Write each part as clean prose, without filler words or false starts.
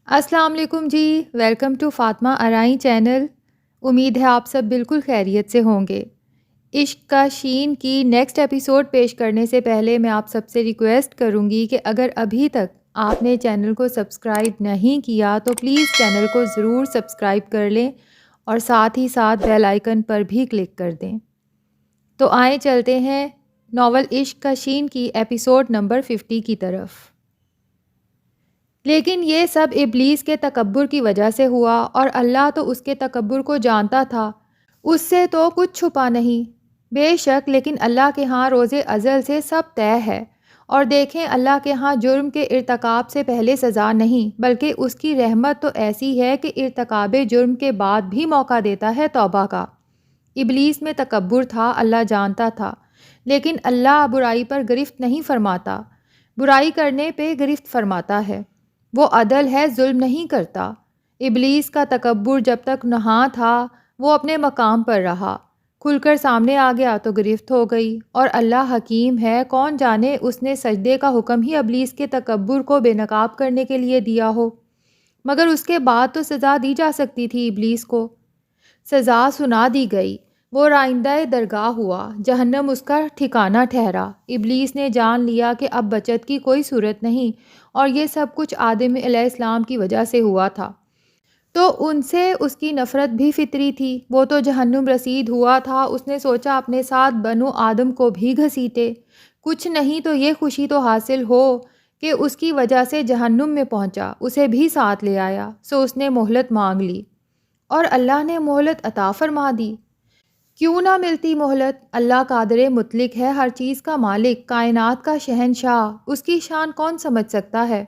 السلام علیکم جی، welcome to Fatima Arain channel. امید ہے آپ سب بالکل خیریت سے ہوں گے۔ عشق کا شین کی نیکسٹ ایپیسوڈ پیش کرنے سے پہلے میں آپ سب سے ریکویسٹ کروں گی کہ اگر ابھی تک آپ نے چینل کو سبسکرائب نہیں کیا تو پلیز چینل کو ضرور سبسکرائب کر لیں اور ساتھ ہی ساتھ بیل آئیکن پر بھی کلک کر دیں۔ تو آئیں چلتے ہیں ناول عشق کا شین کی ایپیسوڈ نمبر 50 کی طرف۔ لیکن یہ سب ابلیس کے تکبر کی وجہ سے ہوا، اور اللہ تو اس کے تکبر کو جانتا تھا، اس سے تو کچھ چھپا نہیں۔ بے شک لیکن اللہ کے ہاں روز ازل سے سب طے ہے، اور دیکھیں اللہ کے ہاں جرم کے ارتکاب سے پہلے سزا نہیں، بلکہ اس کی رحمت تو ایسی ہے کہ ارتکاب جرم کے بعد بھی موقع دیتا ہے توبہ کا۔ ابلیس میں تکبر تھا، اللہ جانتا تھا، لیکن اللہ برائی پر گرفت نہیں فرماتا، برائی کرنے پہ گرفت فرماتا ہے۔ وہ عدل ہے، ظلم نہیں کرتا۔ ابلیس کا تکبر جب تک نہاں تھا وہ اپنے مقام پر رہا، کھل کر سامنے آ گیا تو گرفت ہو گئی، اور اللہ حکیم ہے، کون جانے اس نے سجدے کا حکم ہی ابلیس کے تکبر کو بے نقاب کرنے کے لیے دیا ہو، مگر اس کے بعد تو سزا دی جا سکتی تھی۔ ابلیس کو سزا سنا دی گئی، وہ رائندہ درگاہ ہوا، جہنم اس کا ٹھکانہ ٹھہرا۔ ابلیس نے جان لیا کہ اب بچت کی کوئی صورت نہیں، اور یہ سب کچھ آدم علیہ السلام کی وجہ سے ہوا تھا، تو ان سے اس کی نفرت بھی فطری تھی۔ وہ تو جہنم رسید ہوا تھا، اس نے سوچا اپنے ساتھ بنو آدم کو بھی گھسیٹے، کچھ نہیں تو یہ خوشی تو حاصل ہو کہ اس کی وجہ سے جہنم میں پہنچا، اسے بھی ساتھ لے آیا۔ سو اس نے مہلت مانگ لی، اور اللہ نے مہلت عطا فرما دی۔ کیوں نہ ملتی مہلت؟ اللہ قادر مطلق ہے، ہر چیز کا مالک، کائنات کا شہنشاہ، اس کی شان کون سمجھ سکتا ہے؟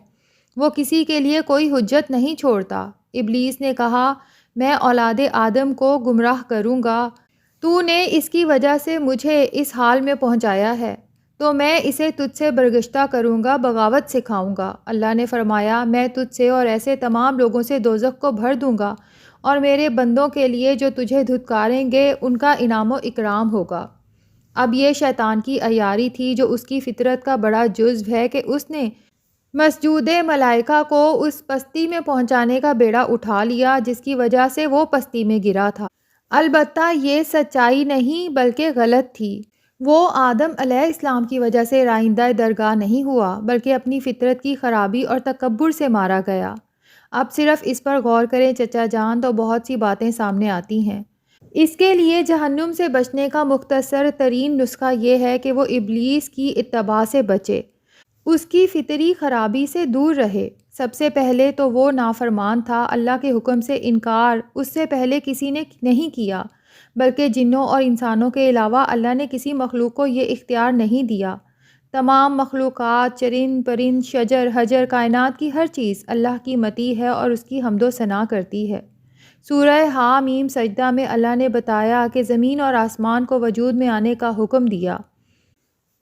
وہ کسی کے لیے کوئی حجت نہیں چھوڑتا۔ ابلیس نے کہا میں اولاد آدم کو گمراہ کروں گا، تو نے اس کی وجہ سے مجھے اس حال میں پہنچایا ہے، تو میں اسے تجھ سے برگشتہ کروں گا، بغاوت سکھاؤں گا۔ اللہ نے فرمایا میں تجھ سے اور ایسے تمام لوگوں سے دوزخ کو بھر دوں گا، اور میرے بندوں کے لیے جو تجھے دھتکاریں گے ان کا انعام و اکرام ہوگا۔ اب یہ شیطان کی عیاری تھی، جو اس کی فطرت کا بڑا جزو ہے، کہ اس نے مسجود ملائکہ کو اس پستی میں پہنچانے کا بیڑا اٹھا لیا جس کی وجہ سے وہ پستی میں گرا تھا۔ البتہ یہ سچائی نہیں بلکہ غلط تھی۔ وہ آدم علیہ السلام کی وجہ سے رائندہ درگاہ نہیں ہوا، بلکہ اپنی فطرت کی خرابی اور تکبر سے مارا گیا۔ اب صرف اس پر غور کریں چچا جان تو بہت سی باتیں سامنے آتی ہیں۔ اس کے لیے جہنم سے بچنے کا مختصر ترین نسخہ یہ ہے کہ وہ ابلیس کی اتباع سے بچے، اس کی فطری خرابی سے دور رہے۔ سب سے پہلے تو وہ نافرمان تھا، اللہ کے حکم سے انکار اس سے پہلے کسی نے نہیں کیا، بلکہ جنوں اور انسانوں کے علاوہ اللہ نے کسی مخلوق کو یہ اختیار نہیں دیا۔ تمام مخلوقات، چرند پرند، شجر حجر، کائنات کی ہر چیز اللہ کی مطیع ہے اور اس کی حمد و ثنا کرتی ہے۔ سورہ حامیم سجدہ میں اللہ نے بتایا کہ زمین اور آسمان کو وجود میں آنے کا حکم دیا،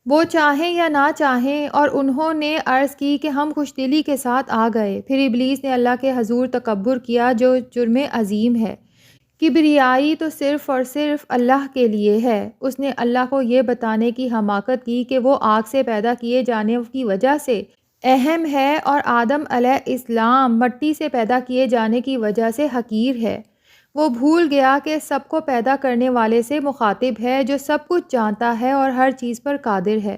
وہ چاہیں یا نہ چاہیں، اور انہوں نے عرض کی کہ ہم خوش دلی کے ساتھ آ گئے۔ پھر ابلیس نے اللہ کے حضور تکبر کیا، جو جرم عظیم ہے۔ کبریائی تو صرف اور صرف اللہ کے لیے ہے۔ اس نے اللہ کو یہ بتانے کی حماقت کی کہ وہ آگ سے پیدا کیے جانے کی وجہ سے اہم ہے، اور آدم علیہ السلام مٹی سے پیدا کیے جانے کی وجہ سے حقیر ہے۔ وہ بھول گیا کہ سب کو پیدا کرنے والے سے مخاطب ہے، جو سب کچھ جانتا ہے اور ہر چیز پر قادر ہے۔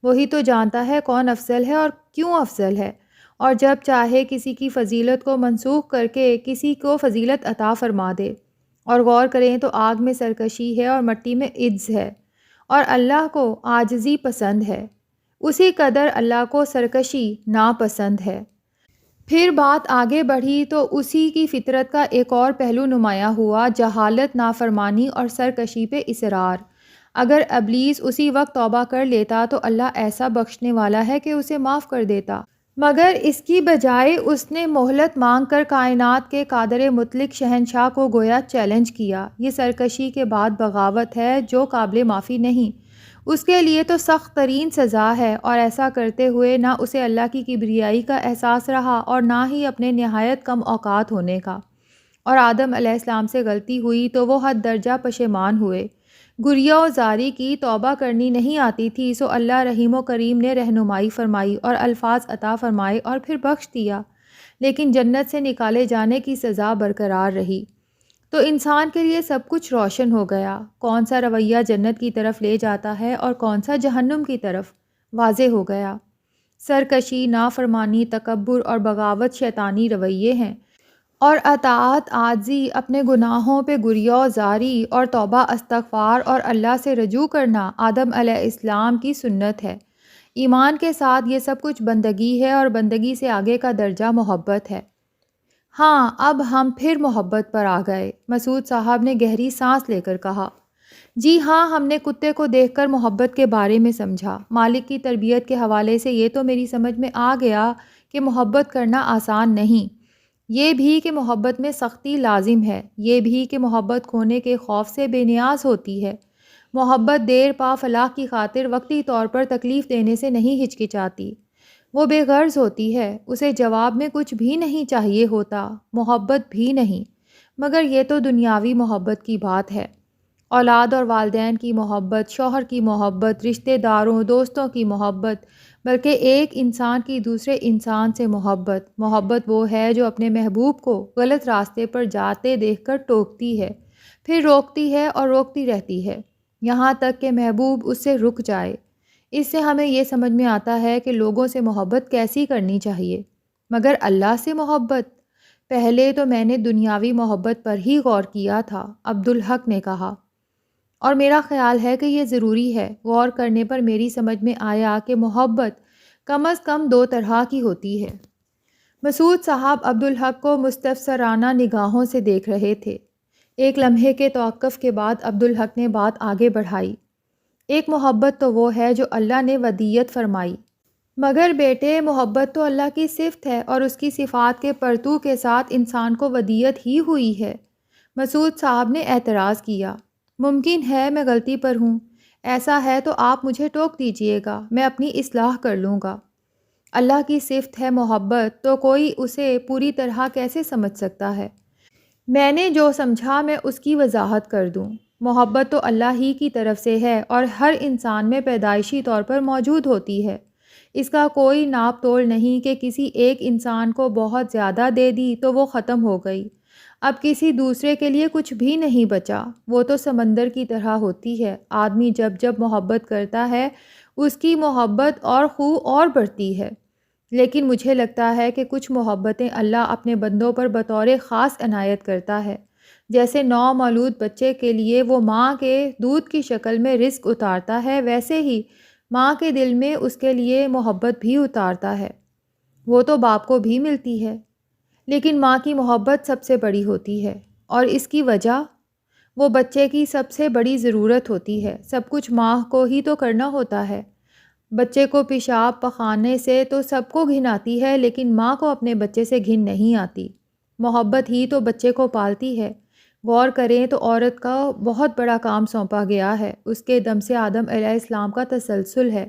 وہی تو جانتا ہے کون افضل ہے اور کیوں افضل ہے، اور جب چاہے کسی کی فضیلت کو منسوخ کر کے کسی کو فضیلت عطا فرما دے۔ اور غور کریں تو آگ میں سرکشی ہے اور مٹی میں عجز ہے، اور اللہ کو عاجزی پسند ہے، اسی قدر اللہ کو سرکشی ناپسند ہے۔ پھر بات آگے بڑھی تو اسی کی فطرت کا ایک اور پہلو نمایاں ہوا، جہالت، نافرمانی اور سرکشی پہ اصرار۔ اگر ابلیس اسی وقت توبہ کر لیتا تو اللہ ایسا بخشنے والا ہے کہ اسے معاف کر دیتا، مگر اس کی بجائے اس نے مہلت مانگ کر کائنات کے قادر مطلق شہنشاہ کو گویا چیلنج کیا۔ یہ سرکشی کے بعد بغاوت ہے جو قابل معافی نہیں، اس کے لیے تو سخت ترین سزا ہے، اور ایسا کرتے ہوئے نہ اسے اللہ کی کبریائی کا احساس رہا اور نہ ہی اپنے نہایت کم اوقات ہونے کا۔ اور آدم علیہ السلام سے غلطی ہوئی تو وہ حد درجہ پشیمان ہوئے، گریہ و زاری کی، توبہ کرنی نہیں آتی تھی، سو اللہ رحیم و کریم نے رہنمائی فرمائی اور الفاظ عطا فرمائے اور پھر بخش دیا۔ لیکن جنت سے نکالے جانے کی سزا برقرار رہی۔ تو انسان کے لیے سب کچھ روشن ہو گیا، کون سا رویہ جنت کی طرف لے جاتا ہے اور کون سا جہنم کی طرف، واضح ہو گیا۔ سرکشی، نافرمانی، تکبر اور بغاوت شیطانی رویے ہیں، اور اطاعت، عاجزی، اپنے گناہوں پہ گریہ زاری اور توبہ استغفار اور اللہ سے رجوع کرنا آدم علیہ السلام کی سنت ہے۔ ایمان کے ساتھ یہ سب کچھ بندگی ہے، اور بندگی سے آگے کا درجہ محبت ہے۔ ہاں، اب ہم پھر محبت پر آ گئے، مسعود صاحب نے گہری سانس لے کر کہا۔ جی ہاں، ہم نے کتے کو دیکھ کر محبت کے بارے میں سمجھا۔ مالک کی تربیت کے حوالے سے یہ تو میری سمجھ میں آ گیا کہ محبت کرنا آسان نہیں، یہ بھی کہ محبت میں سختی لازم ہے، یہ بھی کہ محبت کھونے کے خوف سے بے نیاز ہوتی ہے۔ محبت دیر پا فلاح کی خاطر وقتی طور پر تکلیف دینے سے نہیں ہچکچاتی، وہ بے غرض ہوتی ہے، اسے جواب میں کچھ بھی نہیں چاہیے ہوتا، محبت بھی نہیں۔ مگر یہ تو دنیاوی محبت کی بات ہے، اولاد اور والدین کی محبت، شوہر کی محبت، رشتہ داروں دوستوں کی محبت، بلکہ ایک انسان کی دوسرے انسان سے محبت۔ محبت وہ ہے جو اپنے محبوب کو غلط راستے پر جاتے دیکھ کر ٹوکتی ہے، پھر روکتی ہے اور روکتی رہتی ہے، یہاں تک کہ محبوب اس سے رک جائے۔ اس سے ہمیں یہ سمجھ میں آتا ہے کہ لوگوں سے محبت کیسی کرنی چاہیے، مگر اللہ سے محبت؟ پہلے تو میں نے دنیاوی محبت پر ہی غور کیا تھا، عبدالحق نے کہا، اور میرا خیال ہے کہ یہ ضروری ہے۔ غور کرنے پر میری سمجھ میں آیا کہ محبت کم از کم دو طرح کی ہوتی ہے۔ مسعود صاحب عبدالحق کو مستفسرانہ نگاہوں سے دیکھ رہے تھے۔ ایک لمحے کے توقف کے بعد عبدالحق نے بات آگے بڑھائی۔ ایک محبت تو وہ ہے جو اللہ نے ودیت فرمائی، مگر بیٹے محبت تو اللہ کی صفت ہے، اور اس کی صفات کے پرتو کے ساتھ انسان کو ودیت ہی ہوئی ہے۔ مسعود صاحب نے اعتراض کیا، ممکن ہے میں غلطی پر ہوں، ایسا ہے تو آپ مجھے ٹوک دیجئے گا، میں اپنی اصلاح کر لوں گا۔ اللہ کی صفت ہے محبت، تو کوئی اسے پوری طرح کیسے سمجھ سکتا ہے؟ میں نے جو سمجھا میں اس کی وضاحت کر دوں۔ محبت تو اللہ ہی کی طرف سے ہے، اور ہر انسان میں پیدائشی طور پر موجود ہوتی ہے، اس کا کوئی ناپ تول نہیں کہ کسی ایک انسان کو بہت زیادہ دے دی تو وہ ختم ہو گئی، اب کسی دوسرے کے لیے کچھ بھی نہیں بچا۔ وہ تو سمندر کی طرح ہوتی ہے، آدمی جب جب محبت کرتا ہے اس کی محبت اور خو اور بڑھتی ہے۔ لیکن مجھے لگتا ہے کہ کچھ محبتیں اللہ اپنے بندوں پر بطور خاص عنایت کرتا ہے، جیسے نومولود بچے کے لیے وہ ماں کے دودھ کی شکل میں رزق اتارتا ہے، ویسے ہی ماں کے دل میں اس کے لیے محبت بھی اتارتا ہے، وہ تو باپ کو بھی ملتی ہے، لیکن ماں کی محبت سب سے بڑی ہوتی ہے، اور اس کی وجہ وہ بچے کی سب سے بڑی ضرورت ہوتی ہے، سب کچھ ماں کو ہی تو کرنا ہوتا ہے۔ بچے کو پیشاب پخانے سے تو سب کو گھن آتی ہے، لیکن ماں کو اپنے بچے سے گھن نہیں آتی، محبت ہی تو بچے کو پالتی ہے۔ غور کریں تو عورت کا بہت بڑا کام سونپا گیا ہے، اس کے دم سے آدم علیہ السلام کا تسلسل ہے،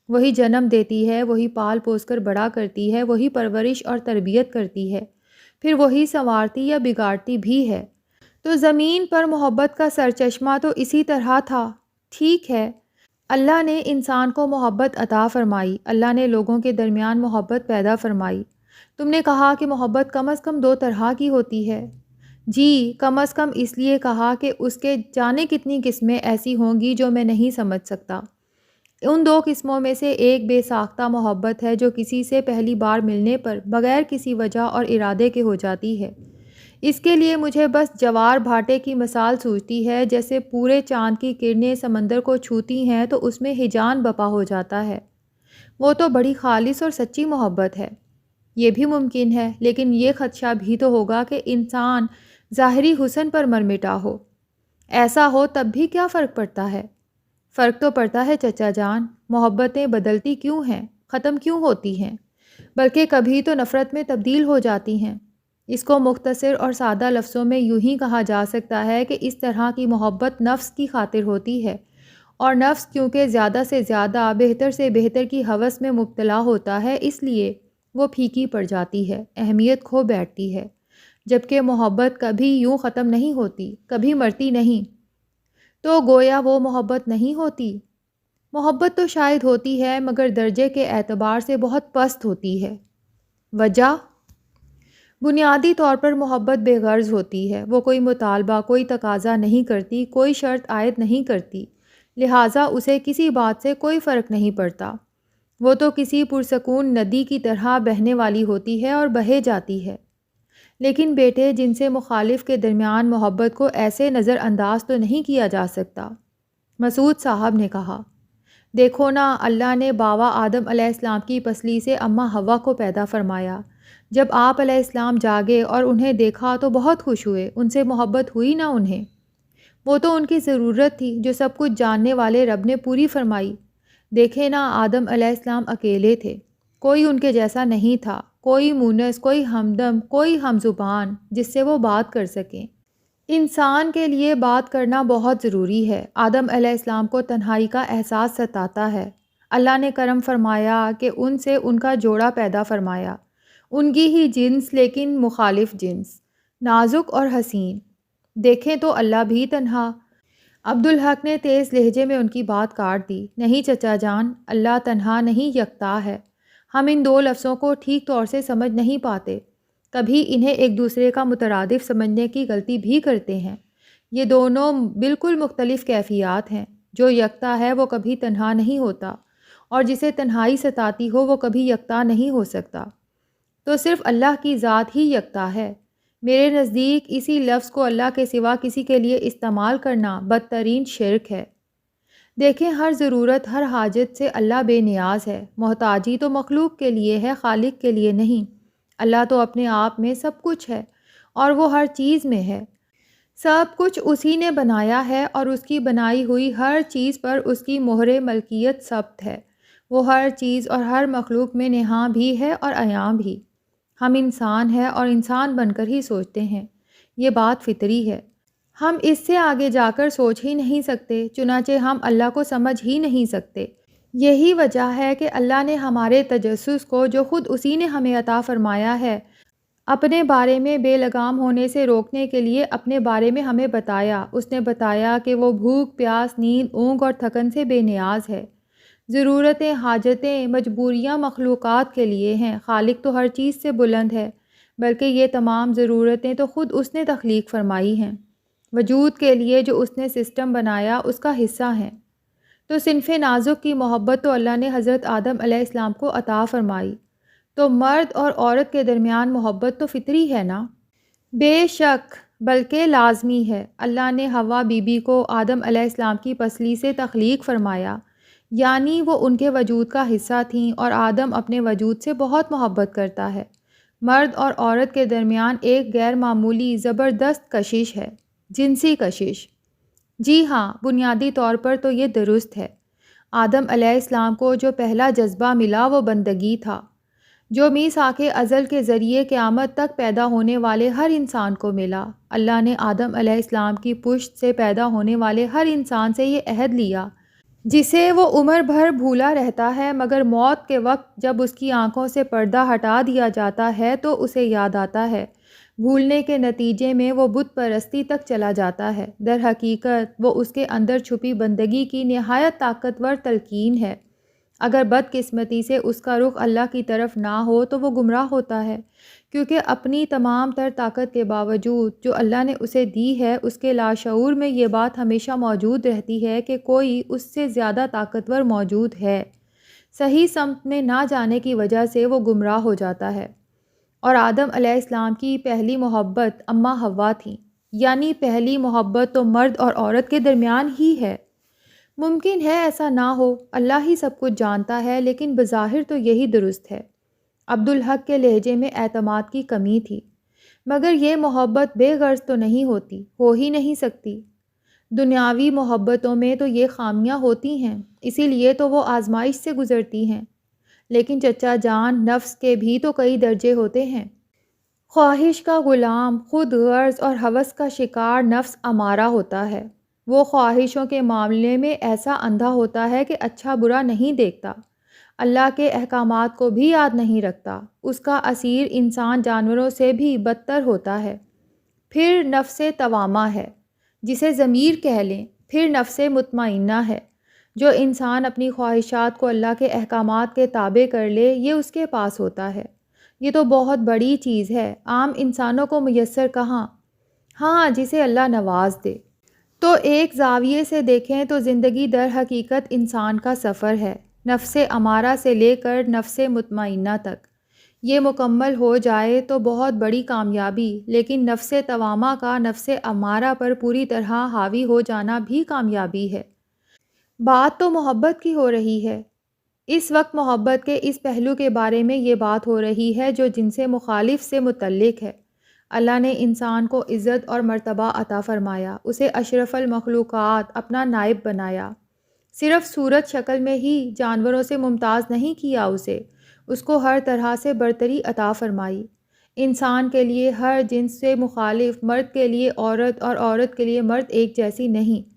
وہی جنم دیتی ہے، وہی پال پوس کر بڑا کرتی ہے، وہی پرورش اور تربیت کرتی ہے، پھر وہی سنوارتی یا بگاڑتی بھی ہے۔ تو زمین پر محبت کا سرچشمہ تو اسی طرح تھا۔ ٹھیک ہے، اللہ نے انسان کو محبت عطا فرمائی، اللہ نے لوگوں کے درمیان محبت پیدا فرمائی۔ تم نے کہا کہ محبت کم از کم دو طرح کی ہوتی ہے۔ جی، کم از کم اس لیے کہا کہ اس کے جانے کتنی قسمیں ایسی ہوں گی جو میں نہیں سمجھ سکتا۔ ان دو قسموں میں سے ایک بے ساختہ محبت ہے جو کسی سے پہلی بار ملنے پر بغیر کسی وجہ اور ارادے کے ہو جاتی ہے۔ اس کے لیے مجھے بس جوار بھاٹے کی مثال سوچتی ہے، جیسے پورے چاند کی کرنیں سمندر کو چھوتی ہیں تو اس میں ہیجان بپا ہو جاتا ہے، وہ تو بڑی خالص اور سچی محبت ہے۔ یہ بھی ممکن ہے، لیکن یہ خدشہ بھی تو ہوگا کہ انسان ظاہری حسن پر مر مٹا ہو۔ ایسا ہو تب بھی کیا فرق پڑتا ہے؟ فرق تو پڑتا ہے چچا جان، محبتیں بدلتی کیوں ہیں، ختم کیوں ہوتی ہیں، بلکہ کبھی تو نفرت میں تبدیل ہو جاتی ہیں۔ اس کو مختصر اور سادہ لفظوں میں یوں ہی کہا جا سکتا ہے کہ اس طرح کی محبت نفس کی خاطر ہوتی ہے، اور نفس کیونکہ زیادہ سے زیادہ بہتر سے بہتر کی ہوس میں مبتلا ہوتا ہے، اس لیے وہ پھیکی پڑ جاتی ہے، اہمیت کھو بیٹھتی ہے، جبکہ محبت کبھی یوں ختم نہیں ہوتی، کبھی مرتی نہیں۔ تو گویا وہ محبت نہیں ہوتی؟ محبت تو شاید ہوتی ہے، مگر درجے کے اعتبار سے بہت پست ہوتی ہے۔ وجہ بنیادی طور پر محبت بے غرض ہوتی ہے، وہ کوئی مطالبہ، کوئی تقاضا نہیں کرتی، کوئی شرط عائد نہیں کرتی، لہٰذا اسے کسی بات سے کوئی فرق نہیں پڑتا۔ وہ تو کسی پرسکون ندی کی طرح بہنے والی ہوتی ہے اور بہے جاتی ہے۔ لیکن بیٹے، جن سے مخالف کے درمیان محبت کو ایسے نظر انداز تو نہیں کیا جا سکتا۔ مسعود صاحب نے کہا، دیکھو نا، اللہ نے باوا آدم علیہ السلام کی پسلی سے اماں حوا کو پیدا فرمایا۔ جب آپ علیہ السلام جاگے اور انہیں دیکھا تو بہت خوش ہوئے، ان سے محبت ہوئی نا انہیں۔ وہ تو ان کی ضرورت تھی جو سب کچھ جاننے والے رب نے پوری فرمائی۔ دیکھے نا، آدم علیہ السلام اکیلے تھے، کوئی ان کے جیسا نہیں تھا، کوئی مونس، کوئی ہمدم، کوئی ہم زبان جس سے وہ بات کر سکیں۔ انسان کے لیے بات کرنا بہت ضروری ہے۔ آدم علیہ السلام کو تنہائی کا احساس ستاتا ہے۔ اللہ نے کرم فرمایا کہ ان سے ان کا جوڑا پیدا فرمایا، ان کی ہی جنس لیکن مخالف جنس، نازک اور حسین۔ دیکھیں تو اللہ بھی تنہا۔ عبدالحق نے تیز لہجے میں ان کی بات کاٹ دی، نہیں چچا جان، اللہ تنہا نہیں، یکتا ہے۔ ہم ان دو لفظوں کو ٹھیک طور سے سمجھ نہیں پاتے، کبھی انہیں ایک دوسرے کا مترادف سمجھنے کی غلطی بھی کرتے ہیں۔ یہ دونوں بالکل مختلف کیفیات ہیں۔ جو یکتا ہے وہ کبھی تنہا نہیں ہوتا، اور جسے تنہائی ستاتی ہو وہ کبھی یکتا نہیں ہو سکتا۔ تو صرف اللہ کی ذات ہی یکتا ہے۔ میرے نزدیک اسی لفظ کو اللہ کے سوا کسی کے لیے استعمال کرنا بدترین شرک ہے۔ دیکھیں، ہر ضرورت، ہر حاجت سے اللہ بے نیاز ہے۔ محتاجی تو مخلوق کے لیے ہے، خالق کے لیے نہیں۔ اللہ تو اپنے آپ میں سب کچھ ہے، اور وہ ہر چیز میں ہے۔ سب کچھ اسی نے بنایا ہے، اور اس کی بنائی ہوئی ہر چیز پر اس کی مہر ملکیت ثبت ہے۔ وہ ہر چیز اور ہر مخلوق میں نہاں بھی ہے اور عیاں بھی۔ ہم انسان ہیں اور انسان بن کر ہی سوچتے ہیں، یہ بات فطری ہے۔ ہم اس سے آگے جا کر سوچ ہی نہیں سکتے، چنانچہ ہم اللہ کو سمجھ ہی نہیں سکتے۔ یہی وجہ ہے کہ اللہ نے ہمارے تجسس کو، جو خود اسی نے ہمیں عطا فرمایا ہے، اپنے بارے میں بے لگام ہونے سے روکنے کے لیے اپنے بارے میں ہمیں بتایا۔ اس نے بتایا کہ وہ بھوک، پیاس، نیند، اونگ اور تھکن سے بے نیاز ہے۔ ضرورتیں، حاجتیں، مجبوریاں مخلوقات کے لیے ہیں، خالق تو ہر چیز سے بلند ہے، بلکہ یہ تمام ضرورتیں تو خود اس نے تخلیق فرمائی ہیں، وجود کے لیے جو اس نے سسٹم بنایا اس کا حصہ ہیں۔ تو صنف نازک کی محبت تو اللہ نے حضرت آدم علیہ السلام کو عطا فرمائی، تو مرد اور عورت کے درمیان محبت تو فطری ہے نا؟ بے شک، بلکہ لازمی ہے۔ اللہ نے حوا بی بی کو آدم علیہ السلام کی پسلی سے تخلیق فرمایا، یعنی وہ ان کے وجود کا حصہ تھیں، اور آدم اپنے وجود سے بہت محبت کرتا ہے۔ مرد اور عورت کے درمیان ایک غیر معمولی زبردست کشش ہے، جنسی کشش۔ جی ہاں، بنیادی طور پر تو یہ درست ہے۔ آدم علیہ السلام کو جو پہلا جذبہ ملا وہ بندگی تھا، جو میثاق ازل کے ذریعے قیامت تک پیدا ہونے والے ہر انسان کو ملا۔ اللہ نے آدم علیہ السلام کی پشت سے پیدا ہونے والے ہر انسان سے یہ عہد لیا، جسے وہ عمر بھر بھولا رہتا ہے، مگر موت کے وقت جب اس کی آنکھوں سے پردہ ہٹا دیا جاتا ہے تو اسے یاد آتا ہے۔ بھولنے کے نتیجے میں وہ بت پرستی تک چلا جاتا ہے۔ در حقیقت وہ اس کے اندر چھپی بندگی کی نہایت طاقتور تلقین ہے۔ اگر بدقسمتی سے اس کا رخ اللہ کی طرف نہ ہو تو وہ گمراہ ہوتا ہے، کیونکہ اپنی تمام تر طاقت کے باوجود جو اللہ نے اسے دی ہے، اس کے لاشعور میں یہ بات ہمیشہ موجود رہتی ہے کہ کوئی اس سے زیادہ طاقتور موجود ہے۔ صحیح سمت میں نہ جانے کی وجہ سے وہ گمراہ ہو جاتا ہے۔ اور آدم علیہ السلام کی پہلی محبت اماں حوا تھیں، یعنی پہلی محبت تو مرد اور عورت کے درمیان ہی ہے۔ ممکن ہے ایسا نہ ہو، اللہ ہی سب کچھ جانتا ہے، لیکن بظاہر تو یہی درست ہے۔ عبدالحق کے لہجے میں اعتماد کی کمی تھی۔ مگر یہ محبت بے غرض تو نہیں ہوتی، ہو ہی نہیں سکتی۔ دنیاوی محبتوں میں تو یہ خامیاں ہوتی ہیں، اسی لیے تو وہ آزمائش سے گزرتی ہیں۔ لیکن چچا جان، نفس کے بھی تو کئی درجے ہوتے ہیں۔ خواہش کا غلام، خود غرض اور ہوس کا شکار نفس امارہ ہوتا ہے۔ وہ خواہشوں کے معاملے میں ایسا اندھا ہوتا ہے کہ اچھا برا نہیں دیکھتا، اللہ کے احکامات کو بھی یاد نہیں رکھتا۔ اس کا اسیر انسان جانوروں سے بھی بدتر ہوتا ہے۔ پھر نفس توامہ ہے، جسے ضمیر کہہ لیں، پھر نفس مطمئنہ ہے۔ جو انسان اپنی خواہشات کو اللہ کے احکامات کے تابع کر لے، یہ اس کے پاس ہوتا ہے۔ یہ تو بہت بڑی چیز ہے، عام انسانوں کو میسر کہاں؟ ہاں، جسے اللہ نواز دے۔ تو ایک زاویے سے دیکھیں تو زندگی در حقیقت انسان کا سفر ہے، نفس امارہ سے لے کر نفس مطمئنہ تک۔ یہ مکمل ہو جائے تو بہت بڑی کامیابی، لیکن نفس توامہ کا نفس امارہ پر پوری طرح حاوی ہو جانا بھی کامیابی ہے۔ بات تو محبت کی ہو رہی ہے۔ اس وقت محبت کے اس پہلو کے بارے میں یہ بات ہو رہی ہے جو جنس مخالف سے متعلق ہے۔ اللہ نے انسان کو عزت اور مرتبہ عطا فرمایا، اسے اشرف المخلوقات اپنا نائب بنایا، صرف صورت شکل میں ہی جانوروں سے ممتاز نہیں کیا اس کو ہر طرح سے برتری عطا فرمائی۔ انسان کے لیے ہر جنس سے مخالف، مرد کے لیے عورت اور عورت کے لیے مرد ایک جیسی نہیں۔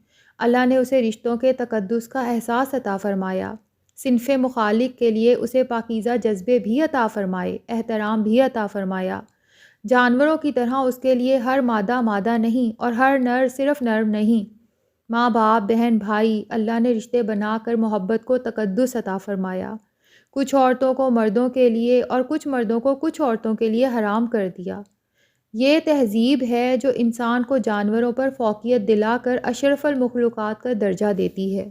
اللہ نے اسے رشتوں کے تقدس کا احساس عطا فرمایا، صنف مخالف کے لیے اسے پاکیزہ جذبے بھی عطا فرمائے، احترام بھی عطا فرمایا۔ جانوروں کی طرح اس کے لیے ہر مادہ مادہ نہیں اور ہر نر صرف نر نہیں۔ ماں باپ، بہن بھائی، اللہ نے رشتے بنا کر محبت کو تقدس عطا فرمایا۔ کچھ عورتوں کو مردوں کے لیے اور کچھ مردوں کو کچھ عورتوں کے لیے حرام کر دیا۔ یہ تہذیب ہے جو انسان کو جانوروں پر فوقیت دلا کر اشرف المخلوقات کا درجہ دیتی ہے۔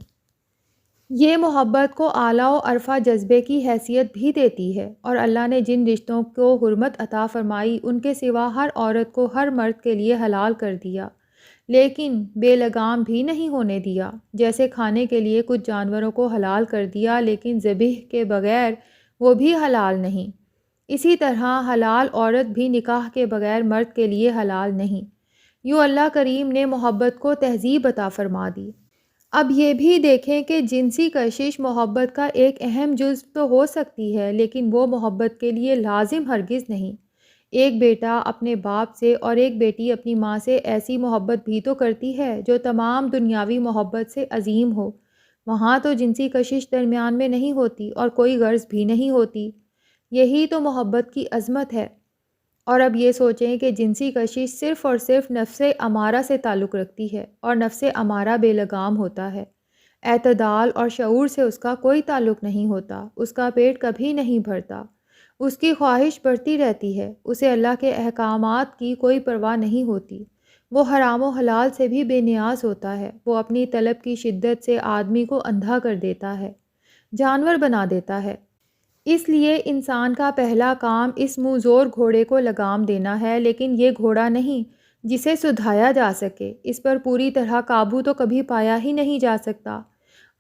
یہ محبت کو اعلیٰ و ارفع جذبے کی حیثیت بھی دیتی ہے، اور اللہ نے جن رشتوں کو حرمت عطا فرمائی ان کے سوا ہر عورت کو ہر مرد کے لیے حلال کر دیا، لیکن بے لگام بھی نہیں ہونے دیا۔ جیسے کھانے کے لیے کچھ جانوروں کو حلال کر دیا لیکن ذبح کے بغیر وہ بھی حلال نہیں، اسی طرح حلال عورت بھی نکاح کے بغیر مرد کے لیے حلال نہیں۔ یوں اللہ کریم نے محبت کو تہذیب عطا فرما دی۔ اب یہ بھی دیکھیں کہ جنسی کشش محبت کا ایک اہم جزو تو ہو سکتی ہے، لیکن وہ محبت کے لیے لازم ہرگز نہیں۔ ایک بیٹا اپنے باپ سے اور ایک بیٹی اپنی ماں سے ایسی محبت بھی تو کرتی ہے جو تمام دنیاوی محبت سے عظیم ہو۔ وہاں تو جنسی کشش درمیان میں نہیں ہوتی اور کوئی غرض بھی نہیں ہوتی۔ یہی تو محبت کی عظمت ہے۔ اور اب یہ سوچیں کہ جنسی کشش صرف اور صرف نفس امارہ سے تعلق رکھتی ہے، اور نفس امارہ بے لگام ہوتا ہے، اعتدال اور شعور سے اس کا کوئی تعلق نہیں ہوتا، اس کا پیٹ کبھی نہیں بھرتا، اس کی خواہش بڑھتی رہتی ہے، اسے اللہ کے احکامات کی کوئی پرواہ نہیں ہوتی، وہ حرام و حلال سے بھی بے نیاز ہوتا ہے، وہ اپنی طلب کی شدت سے آدمی کو اندھا کر دیتا ہے، جانور بنا دیتا ہے۔ اس لیے انسان کا پہلا کام اس منہ زور گھوڑے کو لگام دینا ہے، لیکن یہ گھوڑا نہیں جسے سدھایا جا سکے، اس پر پوری طرح قابو تو کبھی پایا ہی نہیں جا سکتا۔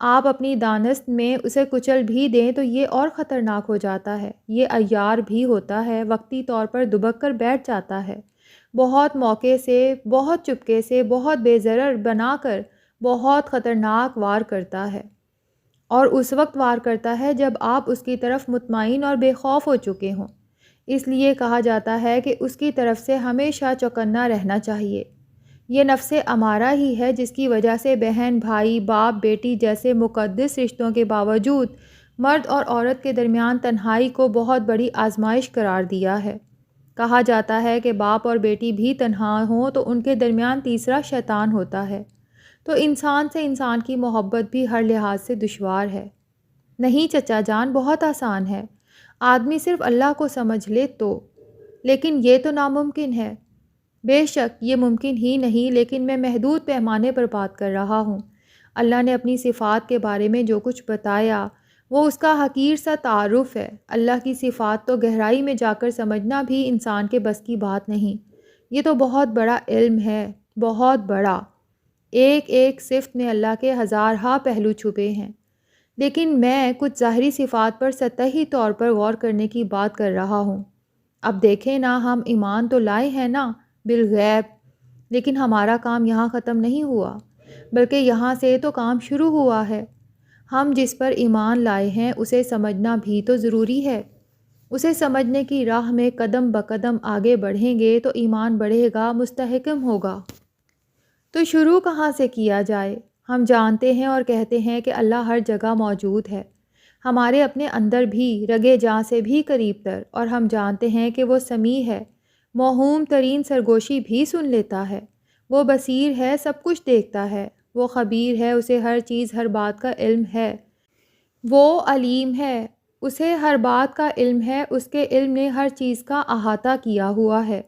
آپ اپنی دانست میں اسے کچل بھی دیں تو یہ اور خطرناک ہو جاتا ہے، یہ عیار بھی ہوتا ہے، وقتی طور پر دبک کر بیٹھ جاتا ہے، بہت موقع سے، بہت چپکے سے، بہت بے ضرر بنا کر بہت خطرناک وار کرتا ہے، اور اس وقت وار کرتا ہے جب آپ اس کی طرف مطمئن اور بے خوف ہو چکے ہوں۔ اس لیے کہا جاتا ہے کہ اس کی طرف سے ہمیشہ چوکنا رہنا چاہیے۔ یہ نفس امارہ ہی ہے جس کی وجہ سے بہن بھائی، باپ بیٹی جیسے مقدس رشتوں کے باوجود مرد اور عورت کے درمیان تنہائی کو بہت بڑی آزمائش قرار دیا ہے۔ کہا جاتا ہے کہ باپ اور بیٹی بھی تنہا ہوں تو ان کے درمیان تیسرا شیطان ہوتا ہے۔ تو انسان سے انسان کی محبت بھی ہر لحاظ سے دشوار ہے۔ نہیں چچا جان، بہت آسان ہے، آدمی صرف اللہ کو سمجھ لے تو، لیکن یہ تو ناممکن ہے۔ بے شک یہ ممکن ہی نہیں، لیکن میں محدود پیمانے پر بات کر رہا ہوں۔ اللہ نے اپنی صفات کے بارے میں جو کچھ بتایا وہ اس کا حقیر سا تعارف ہے۔ اللہ کی صفات تو گہرائی میں جا کر سمجھنا بھی انسان کے بس کی بات نہیں۔ یہ تو بہت بڑا علم ہے، بہت بڑا۔ ایک ایک صفت میں اللہ کے ہزارہا پہلو چھپے ہیں، لیکن میں کچھ ظاہری صفات پر سطحی طور پر غور کرنے کی بات کر رہا ہوں۔ اب دیکھیں نا، ہم ایمان تو لائے ہیں نا بالغیب، لیکن ہمارا کام یہاں ختم نہیں ہوا، بلکہ یہاں سے تو کام شروع ہوا ہے۔ ہم جس پر ایمان لائے ہیں اسے سمجھنا بھی تو ضروری ہے۔ اسے سمجھنے کی راہ میں قدم بقدم آگے بڑھیں گے تو ایمان بڑھے گا، مستحکم ہوگا۔ تو شروع کہاں سے کیا جائے؟ ہم جانتے ہیں اور کہتے ہیں کہ اللہ ہر جگہ موجود ہے، ہمارے اپنے اندر بھی، رگے جاں سے بھی قریب تر، اور ہم جانتے ہیں کہ وہ سمیع ہے، موہوم ترین سرگوشی بھی سن لیتا ہے، وہ بصیر ہے، سب کچھ دیکھتا ہے، وہ خبیر ہے، اسے ہر چیز ہر بات کا علم ہے، وہ علیم ہے، اسے ہر بات کا علم ہے، اس کے علم نے ہر چیز کا احاطہ کیا ہوا ہے۔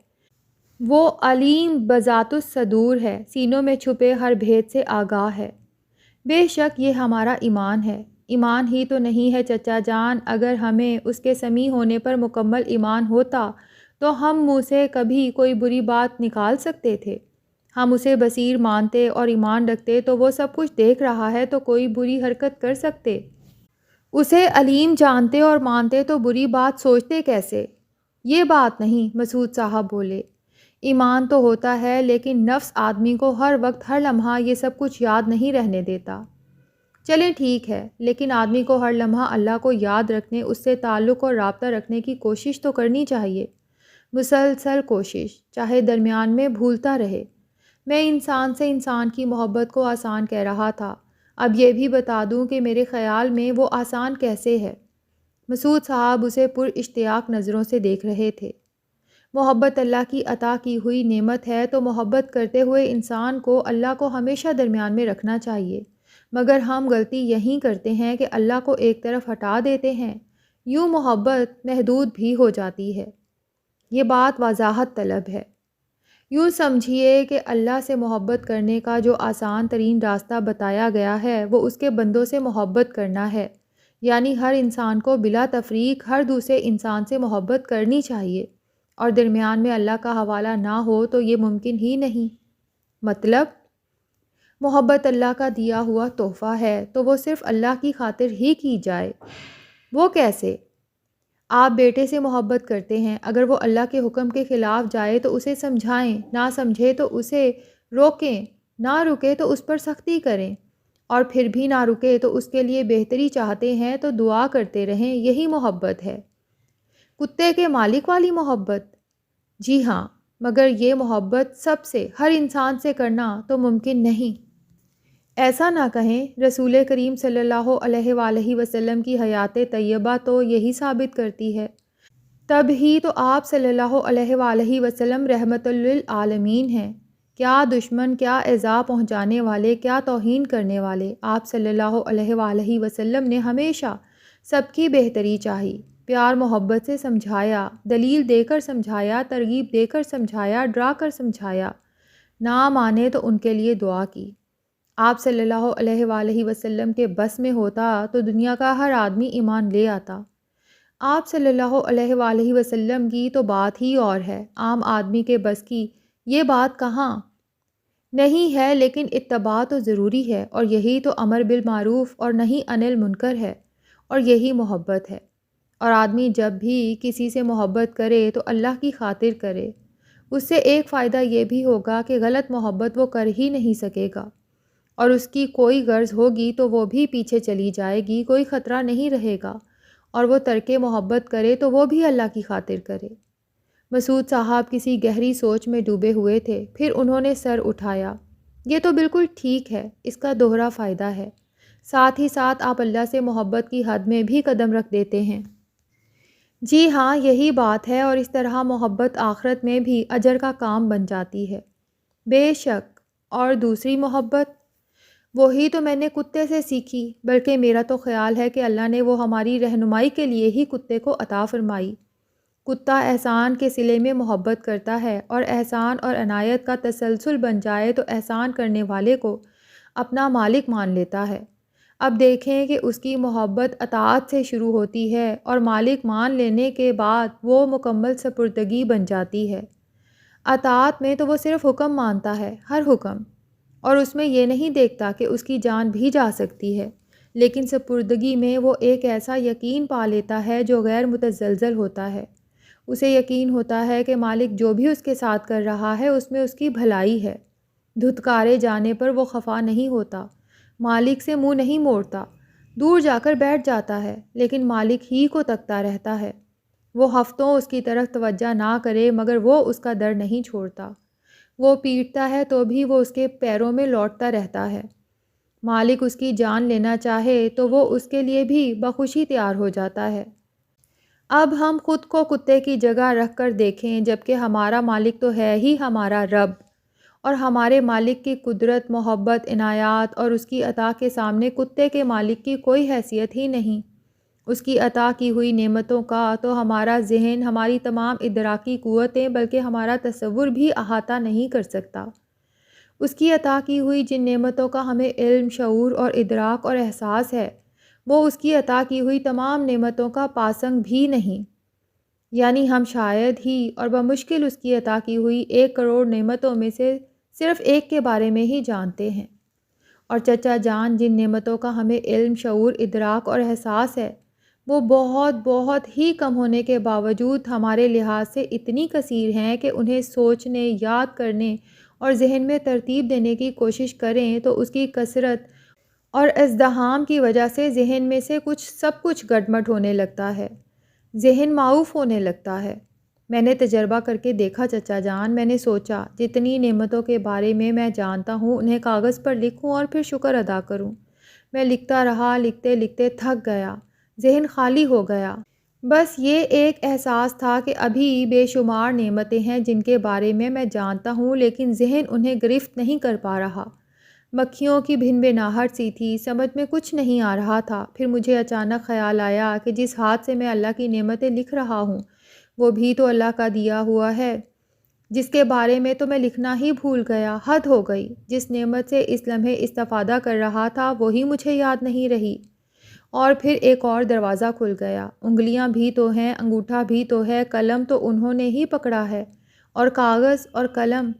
وہ علیم بذات الصدور ہے، سینوں میں چھپے ہر بھید سے آگاہ ہے۔ بے شک یہ ہمارا ایمان ہے۔ ایمان ہی تو نہیں ہے چچا جان، اگر ہمیں اس کے سمیع ہونے پر مکمل ایمان ہوتا تو ہم منہ سے کبھی کوئی بری بات نکال سکتے تھے؟ ہم اسے بصیر مانتے اور ایمان رکھتے تو وہ سب کچھ دیکھ رہا ہے تو کوئی بری حرکت کر سکتے؟ اسے علیم جانتے اور مانتے تو بری بات سوچتے کیسے؟ یہ بات نہیں، مسعود صاحب بولے۔ ایمان تو ہوتا ہے لیکن نفس آدمی کو ہر وقت ہر لمحہ یہ سب کچھ یاد نہیں رہنے دیتا۔ چلیں ٹھیک ہے، لیکن آدمی کو ہر لمحہ اللہ کو یاد رکھنے، اس سے تعلق اور رابطہ رکھنے کی کوشش تو کرنی چاہیے، مسلسل کوشش، چاہے درمیان میں بھولتا رہے۔ میں انسان سے انسان کی محبت کو آسان کہہ رہا تھا، اب یہ بھی بتا دوں کہ میرے خیال میں وہ آسان کیسے ہے۔ مسعود صاحب اسے پر اشتیاق نظروں سے دیکھ رہے تھے۔ محبت اللہ کی عطا کی ہوئی نعمت ہے، تو محبت کرتے ہوئے انسان کو اللہ کو ہمیشہ درمیان میں رکھنا چاہیے، مگر ہم غلطی یہی کرتے ہیں کہ اللہ کو ایک طرف ہٹا دیتے ہیں، یوں محبت محدود بھی ہو جاتی ہے۔ یہ بات وضاحت طلب ہے۔ یوں سمجھیے کہ اللہ سے محبت کرنے کا جو آسان ترین راستہ بتایا گیا ہے وہ اس کے بندوں سے محبت کرنا ہے، یعنی ہر انسان کو بلا تفریق ہر دوسرے انسان سے محبت کرنی چاہیے، اور درمیان میں اللہ کا حوالہ نہ ہو تو یہ ممکن ہی نہیں۔ مطلب محبت اللہ کا دیا ہوا تحفہ ہے تو وہ صرف اللہ کی خاطر ہی کی جائے۔ وہ کیسے؟ آپ بیٹے سے محبت کرتے ہیں، اگر وہ اللہ کے حکم کے خلاف جائے تو اسے سمجھائیں، نہ سمجھے تو اسے روکیں، نہ رکے تو اس پر سختی کریں، اور پھر بھی نہ رکے تو اس کے لیے بہتری چاہتے ہیں تو دعا کرتے رہیں، یہی محبت ہے۔ کتے کے مالک والی محبت؟ جی ہاں، مگر یہ محبت سب سے، ہر انسان سے کرنا تو ممکن نہیں۔ ایسا نہ کہیں، رسول کریم صلی اللہ علیہ وآلہ وسلم کی حیات طیبہ تو یہی ثابت کرتی ہے۔ تب ہی تو آپ صلی اللہ علیہ وآلہ وسلم رحمت للعالمین ہیں۔ کیا دشمن، کیا ایذا پہنچانے والے، کیا توہین کرنے والے، آپ صلی اللہ علیہ وآلہ وسلم نے ہمیشہ سب کی بہتری چاہی، پیار محبت سے سمجھایا، دلیل دے کر سمجھایا، ترغیب دے کر سمجھایا، ڈرا کر سمجھایا، نہ مانے تو ان کے لیے دعا کی۔ آپ صلی اللہ علیہ وآلہ وسلم کے بس میں ہوتا تو دنیا کا ہر آدمی ایمان لے آتا۔ آپ صلی اللہ علیہ وآلہ وسلم کی تو بات ہی اور ہے، عام آدمی کے بس کی یہ بات کہاں نہیں ہے، لیکن اتباع تو ضروری ہے، اور یہی تو امر بالمعروف اور نہی عن المنکر ہے، اور یہی محبت ہے۔ اور آدمی جب بھی کسی سے محبت کرے تو اللہ کی خاطر کرے، اس سے ایک فائدہ یہ بھی ہوگا کہ غلط محبت وہ کر ہی نہیں سکے گا، اور اس کی کوئی غرض ہوگی تو وہ بھی پیچھے چلی جائے گی، کوئی خطرہ نہیں رہے گا، اور وہ ترک محبت کرے تو وہ بھی اللہ کی خاطر کرے۔ مسعود صاحب کسی گہری سوچ میں ڈوبے ہوئے تھے، پھر انہوں نے سر اٹھایا۔ یہ تو بالکل ٹھیک ہے، اس کا دوہرا فائدہ ہے، ساتھ ہی ساتھ آپ اللہ سے محبت کی حد میں بھی قدم رکھ دیتے ہیں۔ جی ہاں، یہی بات ہے، اور اس طرح محبت آخرت میں بھی اجر کا کام بن جاتی ہے۔ بے شک۔ اور دوسری محبت؟ وہی تو میں نے کتے سے سیکھی، بلکہ میرا تو خیال ہے کہ اللہ نے وہ ہماری رہنمائی کے لیے ہی کتے کو عطا فرمائی۔ کتا احسان کے صلے میں محبت کرتا ہے، اور احسان اور عنایت کا تسلسل بن جائے تو احسان کرنے والے کو اپنا مالک مان لیتا ہے۔ اب دیکھیں کہ اس کی محبت اطاعت سے شروع ہوتی ہے، اور مالک مان لینے کے بعد وہ مکمل سپردگی بن جاتی ہے۔ اطاعت میں تو وہ صرف حکم مانتا ہے، ہر حکم، اور اس میں یہ نہیں دیکھتا کہ اس کی جان بھی جا سکتی ہے، لیکن سپردگی میں وہ ایک ایسا یقین پا لیتا ہے جو غیر متزلزل ہوتا ہے۔ اسے یقین ہوتا ہے کہ مالک جو بھی اس کے ساتھ کر رہا ہے اس میں اس کی بھلائی ہے۔ دھتکارے جانے پر وہ خفا نہیں ہوتا، مالک سے منہ نہیں موڑتا، دور جا کر بیٹھ جاتا ہے، لیکن مالک ہی کو تکتا رہتا ہے۔ وہ ہفتوں اس کی طرف توجہ نہ کرے مگر وہ اس کا در نہیں چھوڑتا، وہ پیٹتا ہے تو بھی وہ اس کے پیروں میں لوٹتا رہتا ہے۔ مالک اس کی جان لینا چاہے تو وہ اس کے لیے بھی بخوشی تیار ہو جاتا ہے۔ اب ہم خود کو کتے کی جگہ رکھ کر دیکھیں، جبکہ ہمارا مالک تو ہے ہی ہمارا رب، اور ہمارے مالک کی قدرت، محبت، عنایات اور اس کی عطا کے سامنے کتے کے مالک کی کوئی حیثیت ہی نہیں۔ اس کی عطا کی ہوئی نعمتوں کا تو ہمارا ذہن، ہماری تمام ادراکی قوتیں، بلکہ ہمارا تصور بھی احاطہ نہیں کر سکتا۔ اس کی عطا کی ہوئی جن نعمتوں کا ہمیں علم، شعور اور ادراک اور احساس ہے، وہ اس کی عطا کی ہوئی تمام نعمتوں کا پاسنگ بھی نہیں۔ یعنی ہم شاید ہی اور بمشکل اس کی عطا کی ہوئی 1 کروڑ نعمتوں میں سے صرف ایک کے بارے میں ہی جانتے ہیں۔ اور چچا جان جن نعمتوں کا ہمیں علم، شعور، ادراک اور احساس ہے، وہ بہت بہت ہی کم ہونے کے باوجود ہمارے لحاظ سے اتنی کثیر ہیں کہ انہیں سوچنے، یاد کرنے اور ذہن میں ترتیب دینے کی کوشش کریں تو اس کی کثرت اور ازدحام کی وجہ سے ذہن میں سے سب کچھ گڈمڈ ہونے لگتا ہے، ذہن معوف ہونے لگتا ہے۔ میں نے تجربہ کر کے دیکھا چچا جان، میں نے سوچا جتنی نعمتوں کے بارے میں جانتا ہوں انہیں کاغذ پر لکھوں اور پھر شکر ادا کروں۔ میں لکھتا رہا، لکھتے لکھتے تھک گیا، ذہن خالی ہو گیا۔ بس یہ ایک احساس تھا کہ ابھی بے شمار نعمتیں ہیں جن کے بارے میں جانتا ہوں، لیکن ذہن انہیں گرفت نہیں کر پا رہا۔ مکھیوں کی بھن بھناہٹ سی تھی، سمجھ میں کچھ نہیں آ رہا تھا۔ پھر مجھے اچانک خیال آیا کہ جس ہاتھ سے میں اللہ کی نعمتیں لکھ رہا ہوں وہ بھی تو اللہ کا دیا ہوا ہے، جس کے بارے میں تو میں لکھنا ہی بھول گیا۔ حد ہو گئی، جس نعمت سے اس لمحے استفادہ کر رہا تھا وہی مجھے یاد نہیں رہی۔ اور پھر ایک اور دروازہ کھل گیا، انگلیاں بھی تو ہیں، انگوٹھا بھی تو ہے، قلم تو انہوں نے ہی پکڑا ہے، اور کاغذ اور قلم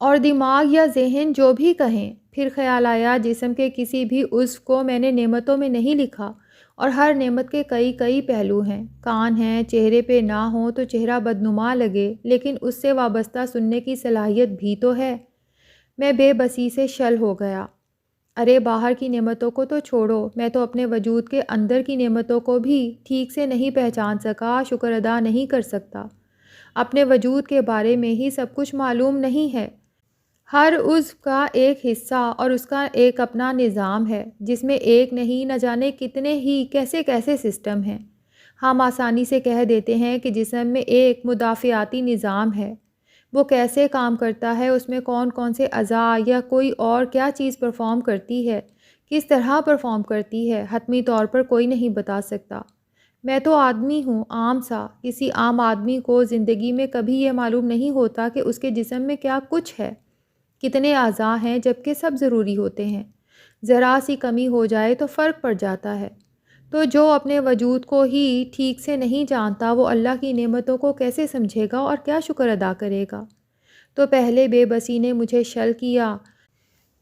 اور دماغ یا ذہن جو بھی کہیں۔ پھر خیال آیا جسم کے کسی بھی عضو کو میں نے نعمتوں میں نہیں لکھا، اور ہر نعمت کے کئی کئی پہلو ہیں۔ کان ہیں، چہرے پہ نہ ہوں تو چہرہ بدنما لگے، لیکن اس سے وابستہ سننے کی صلاحیت بھی تو ہے۔ میں بے بسی سے شل ہو گیا۔ ارے باہر کی نعمتوں کو تو چھوڑو، میں تو اپنے وجود کے اندر کی نعمتوں کو بھی ٹھیک سے نہیں پہچان سکا، شکر ادا نہیں کر سکتا۔ اپنے وجود کے بارے میں ہی سب کچھ معلوم نہیں ہے۔ ہر عضو کا ایک حصہ اور اس کا ایک اپنا نظام ہے، جس میں ایک نہیں نہ جانے کتنے ہی کیسے کیسے سسٹم ہیں۔ ہم آسانی سے کہہ دیتے ہیں کہ جسم میں ایک مدافعاتی نظام ہے، وہ کیسے کام کرتا ہے، اس میں کون کون سے اعضاء یا کوئی اور کیا چیز پرفارم کرتی ہے، کس طرح پرفارم کرتی ہے، حتمی طور پر کوئی نہیں بتا سکتا۔ میں تو آدمی ہوں، عام سا۔ کسی عام آدمی کو زندگی میں کبھی یہ معلوم نہیں ہوتا کہ اس کے جسم میں کیا کچھ ہے، کتنے اعضاء ہیں، جبکہ سب ضروری ہوتے ہیں۔ ذرا سی کمی ہو جائے تو فرق پڑ جاتا ہے۔ تو جو اپنے وجود کو ہی ٹھیک سے نہیں جانتا وہ اللہ کی نعمتوں کو کیسے سمجھے گا اور کیا شکر ادا کرے گا؟ تو پہلے بے بسی نے مجھے شل کیا،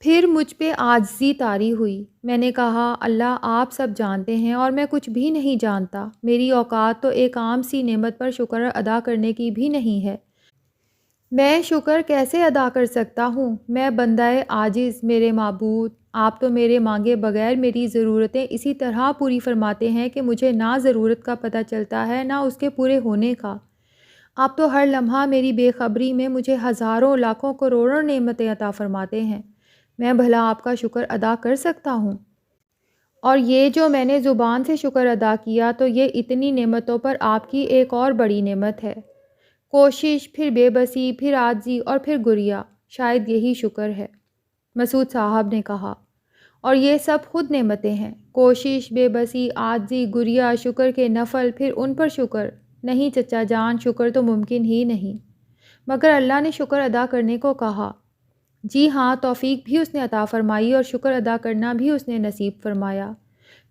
پھر مجھ پہ عاجزی طاری ہوئی۔ میں نے کہا، اللہ آپ سب جانتے ہیں اور میں کچھ بھی نہیں جانتا۔ میری اوقات تو ایک عام سی نعمت پر شکر ادا کرنے کی بھی نہیں ہے۔ میں شکر کیسے ادا کر سکتا ہوں؟ میں بندہ عاجز، میرے معبود، آپ تو میرے مانگے بغیر میری ضرورتیں اسی طرح پوری فرماتے ہیں کہ مجھے نہ ضرورت کا پتہ چلتا ہے نہ اس کے پورے ہونے کا۔ آپ تو ہر لمحہ میری بے خبری میں مجھے ہزاروں، لاکھوں، کروڑوں نعمتیں عطا فرماتے ہیں۔ میں بھلا آپ کا شکر ادا کر سکتا ہوں؟ اور یہ جو میں نے زبان سے شکر ادا کیا تو یہ اتنی نعمتوں پر آپ کی ایک اور بڑی نعمت ہے۔ کوشش، پھر بے بسی، پھر عاجزی اور پھر گریہ، شاید یہی شکر ہے، مسعود صاحب نے کہا۔ اور یہ سب خود نعمتیں ہیں، کوشش، بے بسی، عاجزی، گریہ، شکر کے نفل، پھر ان پر شکر۔ نہیں چچا جان، شکر تو ممکن ہی نہیں۔ مگر اللہ نے شکر ادا کرنے کو کہا۔ جی ہاں، توفیق بھی اس نے عطا فرمائی اور شکر ادا کرنا بھی اس نے نصیب فرمایا،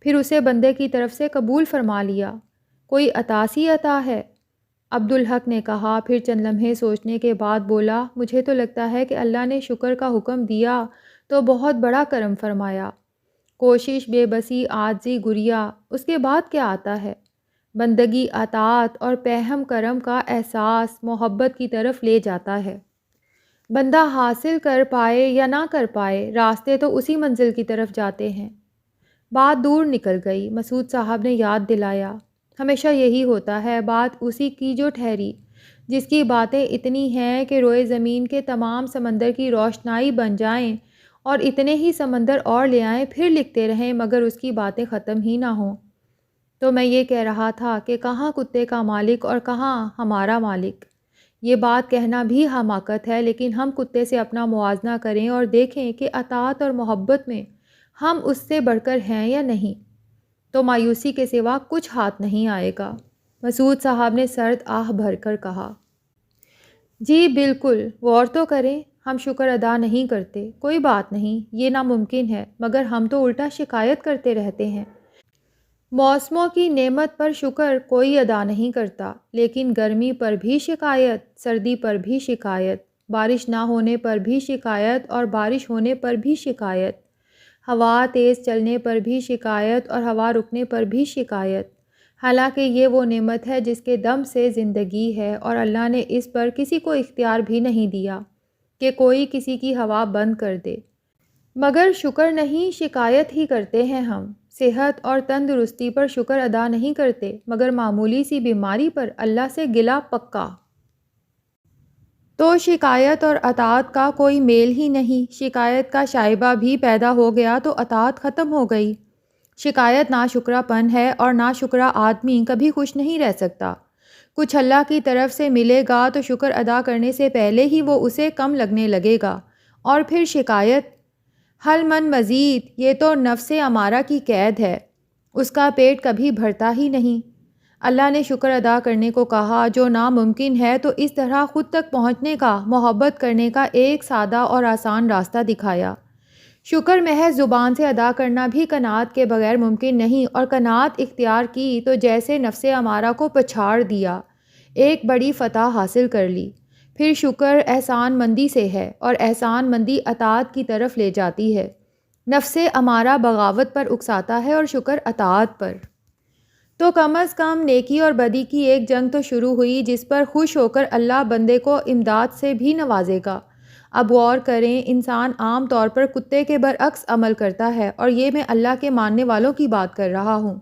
پھر اسے بندے کی طرف سے قبول فرما لیا۔ کوئی عطا سی عطا ہے؟ عبدالحق نے کہا، پھر چند لمحے سوچنے کے بعد بولا، مجھے تو لگتا ہے کہ اللہ نے شکر کا حکم دیا تو بہت بڑا کرم فرمایا۔ کوشش، بے بسی، عاجزی، گریہ، اس کے بعد کیا آتا ہے؟ بندگی، اطاعت اور پہم کرم کا احساس محبت کی طرف لے جاتا ہے۔ بندہ حاصل کر پائے یا نہ کر پائے، راستے تو اسی منزل کی طرف جاتے ہیں۔ بات دور نکل گئی، مسعود صاحب نے یاد دلایا۔ ہمیشہ یہی ہوتا ہے، بات اسی کی جو ٹھہری، جس کی باتیں اتنی ہیں کہ روئے زمین کے تمام سمندر کی روشنائی بن جائیں اور اتنے ہی سمندر اور لے آئیں، پھر لکھتے رہیں مگر اس کی باتیں ختم ہی نہ ہوں۔ تو میں یہ کہہ رہا تھا کہ کہاں کتے کا مالک اور کہاں ہمارا مالک۔ یہ بات کہنا بھی حماقت ہے، لیکن ہم کتے سے اپنا موازنہ کریں اور دیکھیں کہ اطاعت اور محبت میں ہم اس سے بڑھ کر ہیں یا نہیں۔ تو مایوسی کے سوا کچھ ہاتھ نہیں آئے گا۔ مسعود صاحب نے سرد آہ بھر کر کہا۔ جی بالکل، غور تو کریں، ہم شکر ادا نہیں کرتے، کوئی بات نہیں، یہ ناممکن ہے، مگر ہم تو الٹا شکایت کرتے رہتے ہیں۔ موسموں کی نعمت پر شکر کوئی ادا نہیں کرتا، لیکن گرمی پر بھی شکایت، سردی پر بھی شکایت، بارش نہ ہونے پر بھی شکایت اور بارش ہونے پر بھی شکایت، ہوا تیز چلنے پر بھی شکایت اور ہوا رکنے پر بھی شکایت۔ حالانکہ یہ وہ نعمت ہے جس کے دم سے زندگی ہے، اور اللہ نے اس پر کسی کو اختیار بھی نہیں دیا کہ کوئی کسی کی ہوا بند کر دے۔ مگر شکر نہیں، شکایت ہی کرتے ہیں ہم۔ صحت اور تندرستی پر شکر ادا نہیں کرتے، مگر معمولی سی بیماری پر اللہ سے گلہ پکا۔ تو شکایت اور اطاعت کا کوئی میل ہی نہیں، شکایت کا شائبہ بھی پیدا ہو گیا تو اطاعت ختم ہو گئی۔ شکایت ناشکرا پن ہے، اور ناشکرا آدمی کبھی خوش نہیں رہ سکتا۔ کچھ اللہ کی طرف سے ملے گا تو شکر ادا کرنے سے پہلے ہی وہ اسے کم لگنے لگے گا، اور پھر شکایت، حل من مزید، یہ تو نفس امارہ کی قید ہے، اس کا پیٹ کبھی بھرتا ہی نہیں۔ اللہ نے شکر ادا کرنے کو کہا جو ناممکن ہے، تو اس طرح خود تک پہنچنے کا، محبت کرنے کا ایک سادہ اور آسان راستہ دکھایا۔ شکر محض زبان سے ادا کرنا بھی قناعت کے بغیر ممکن نہیں، اور قناعت اختیار کی تو جیسے نفس امارہ کو پچھاڑ دیا، ایک بڑی فتح حاصل کر لی۔ پھر شکر احسان مندی سے ہے، اور احسان مندی اطاعت کی طرف لے جاتی ہے۔ نفس امارہ بغاوت پر اکساتا ہے اور شکر اطاعت پر۔ تو کم از کم نیکی اور بدی کی ایک جنگ تو شروع ہوئی، جس پر خوش ہو کر اللہ بندے کو امداد سے بھی نوازے گا۔ اب غور کریں، انسان عام طور پر کتے کے برعکس عمل کرتا ہے، اور یہ میں اللہ کے ماننے والوں کی بات کر رہا ہوں۔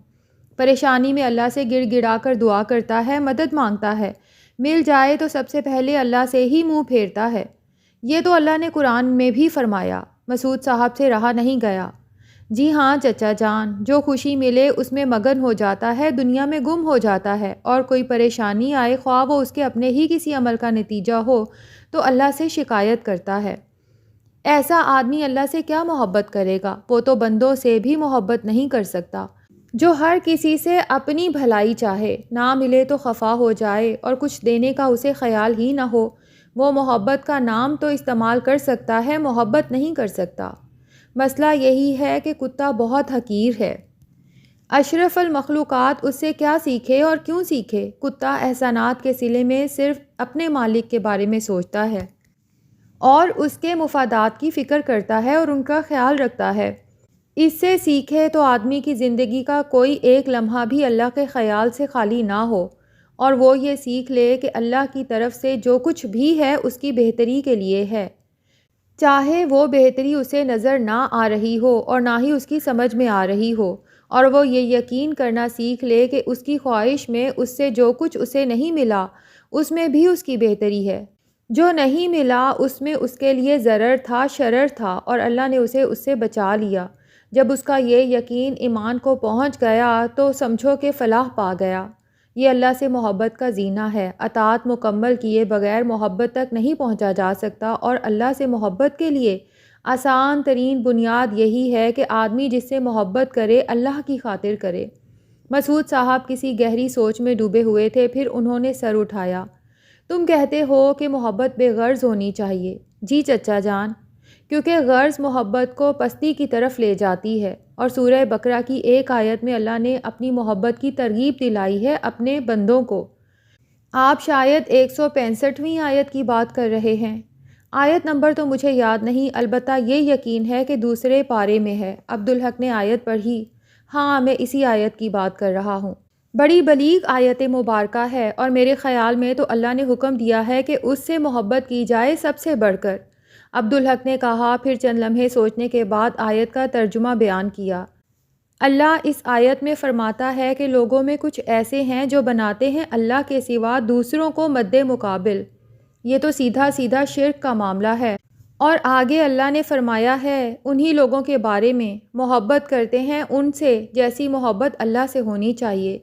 پریشانی میں اللہ سے گڑ گڑا کر دعا کرتا ہے، مدد مانگتا ہے، مل جائے تو سب سے پہلے اللہ سے ہی منہ پھیرتا ہے۔ یہ تو اللہ نے قرآن میں بھی فرمایا۔ مسعود صاحب سے رہا نہیں گیا۔ جی ہاں چچا جان، جو خوشی ملے اس میں مگن ہو جاتا ہے، دنیا میں گم ہو جاتا ہے، اور کوئی پریشانی آئے، خواہ وہ اس کے اپنے ہی کسی عمل کا نتیجہ ہو، تو اللہ سے شکایت کرتا ہے۔ ایسا آدمی اللہ سے کیا محبت کرے گا؟ وہ تو بندوں سے بھی محبت نہیں کر سکتا۔ جو ہر کسی سے اپنی بھلائی چاہے، نہ ملے تو خفا ہو جائے، اور کچھ دینے کا اسے خیال ہی نہ ہو، وہ محبت کا نام تو استعمال کر سکتا ہے، محبت نہیں کر سکتا۔ مسئلہ یہی ہے کہ کتا بہت حقیر ہے۔ اشرف المخلوقات اس سے کیا سیکھے اور کیوں سیکھے؟ کتا احسانات کے صلے میں صرف اپنے مالک کے بارے میں سوچتا ہے، اور اس کے مفادات کی فکر کرتا ہے اور ان کا خیال رکھتا ہے۔ اس سے سیکھے تو آدمی کی زندگی کا کوئی ایک لمحہ بھی اللہ کے خیال سے خالی نہ ہو، اور وہ یہ سیکھ لے کہ اللہ کی طرف سے جو کچھ بھی ہے اس کی بہتری کے لیے ہے، چاہے وہ بہتری اسے نظر نہ آ رہی ہو اور نہ ہی اس کی سمجھ میں آ رہی ہو، اور وہ یہ یقین کرنا سیکھ لے کہ اس کی خواہش میں اس سے جو کچھ اسے نہیں ملا اس میں بھی اس کی بہتری ہے، جو نہیں ملا اس میں اس کے لیے ضرر تھا، شرر تھا، اور اللہ نے اسے اس سے بچا لیا۔ جب اس کا یہ یقین ایمان کو پہنچ گیا تو سمجھو کہ فلاح پا گیا۔ یہ اللہ سے محبت کا زینہ ہے۔ اطاعت مکمل کیے بغیر محبت تک نہیں پہنچا جا سکتا، اور اللہ سے محبت کے لیے آسان ترین بنیاد یہی ہے کہ آدمی جس سے محبت کرے اللہ کی خاطر کرے۔ مسعود صاحب کسی گہری سوچ میں ڈوبے ہوئے تھے، پھر انہوں نے سر اٹھایا۔ تم کہتے ہو کہ محبت بے غرض ہونی چاہیے؟ جی چچا جان، کیونکہ غرض محبت کو پستی کی طرف لے جاتی ہے، اور سورہ بقرہ کی ایک آیت میں اللہ نے اپنی محبت کی ترغیب دلائی ہے اپنے بندوں کو۔ آپ شاید 165ویں آیت کی بات کر رہے ہیں۔ آیت نمبر تو مجھے یاد نہیں، البتہ یہ یقین ہے کہ دوسرے پارے میں ہے۔ عبدالحق نے آیت پڑھی۔ ہاں، میں اسی آیت کی بات کر رہا ہوں۔ بڑی بلیغ آیت مبارکہ ہے، اور میرے خیال میں تو اللہ نے حکم دیا ہے کہ اس سے محبت کی جائے سب سے بڑھ کر۔ عبدالحق نے کہا، پھر چند لمحے سوچنے کے بعد آیت کا ترجمہ بیان کیا۔ اللہ اس آیت میں فرماتا ہے کہ لوگوں میں کچھ ایسے ہیں جو بناتے ہیں اللہ کے سوا دوسروں کو مد مقابل۔ یہ تو سیدھا سیدھا شرک کا معاملہ ہے، اور آگے اللہ نے فرمایا ہے انہی لوگوں کے بارے میں، محبت کرتے ہیں ان سے جیسی محبت اللہ سے ہونی چاہیے۔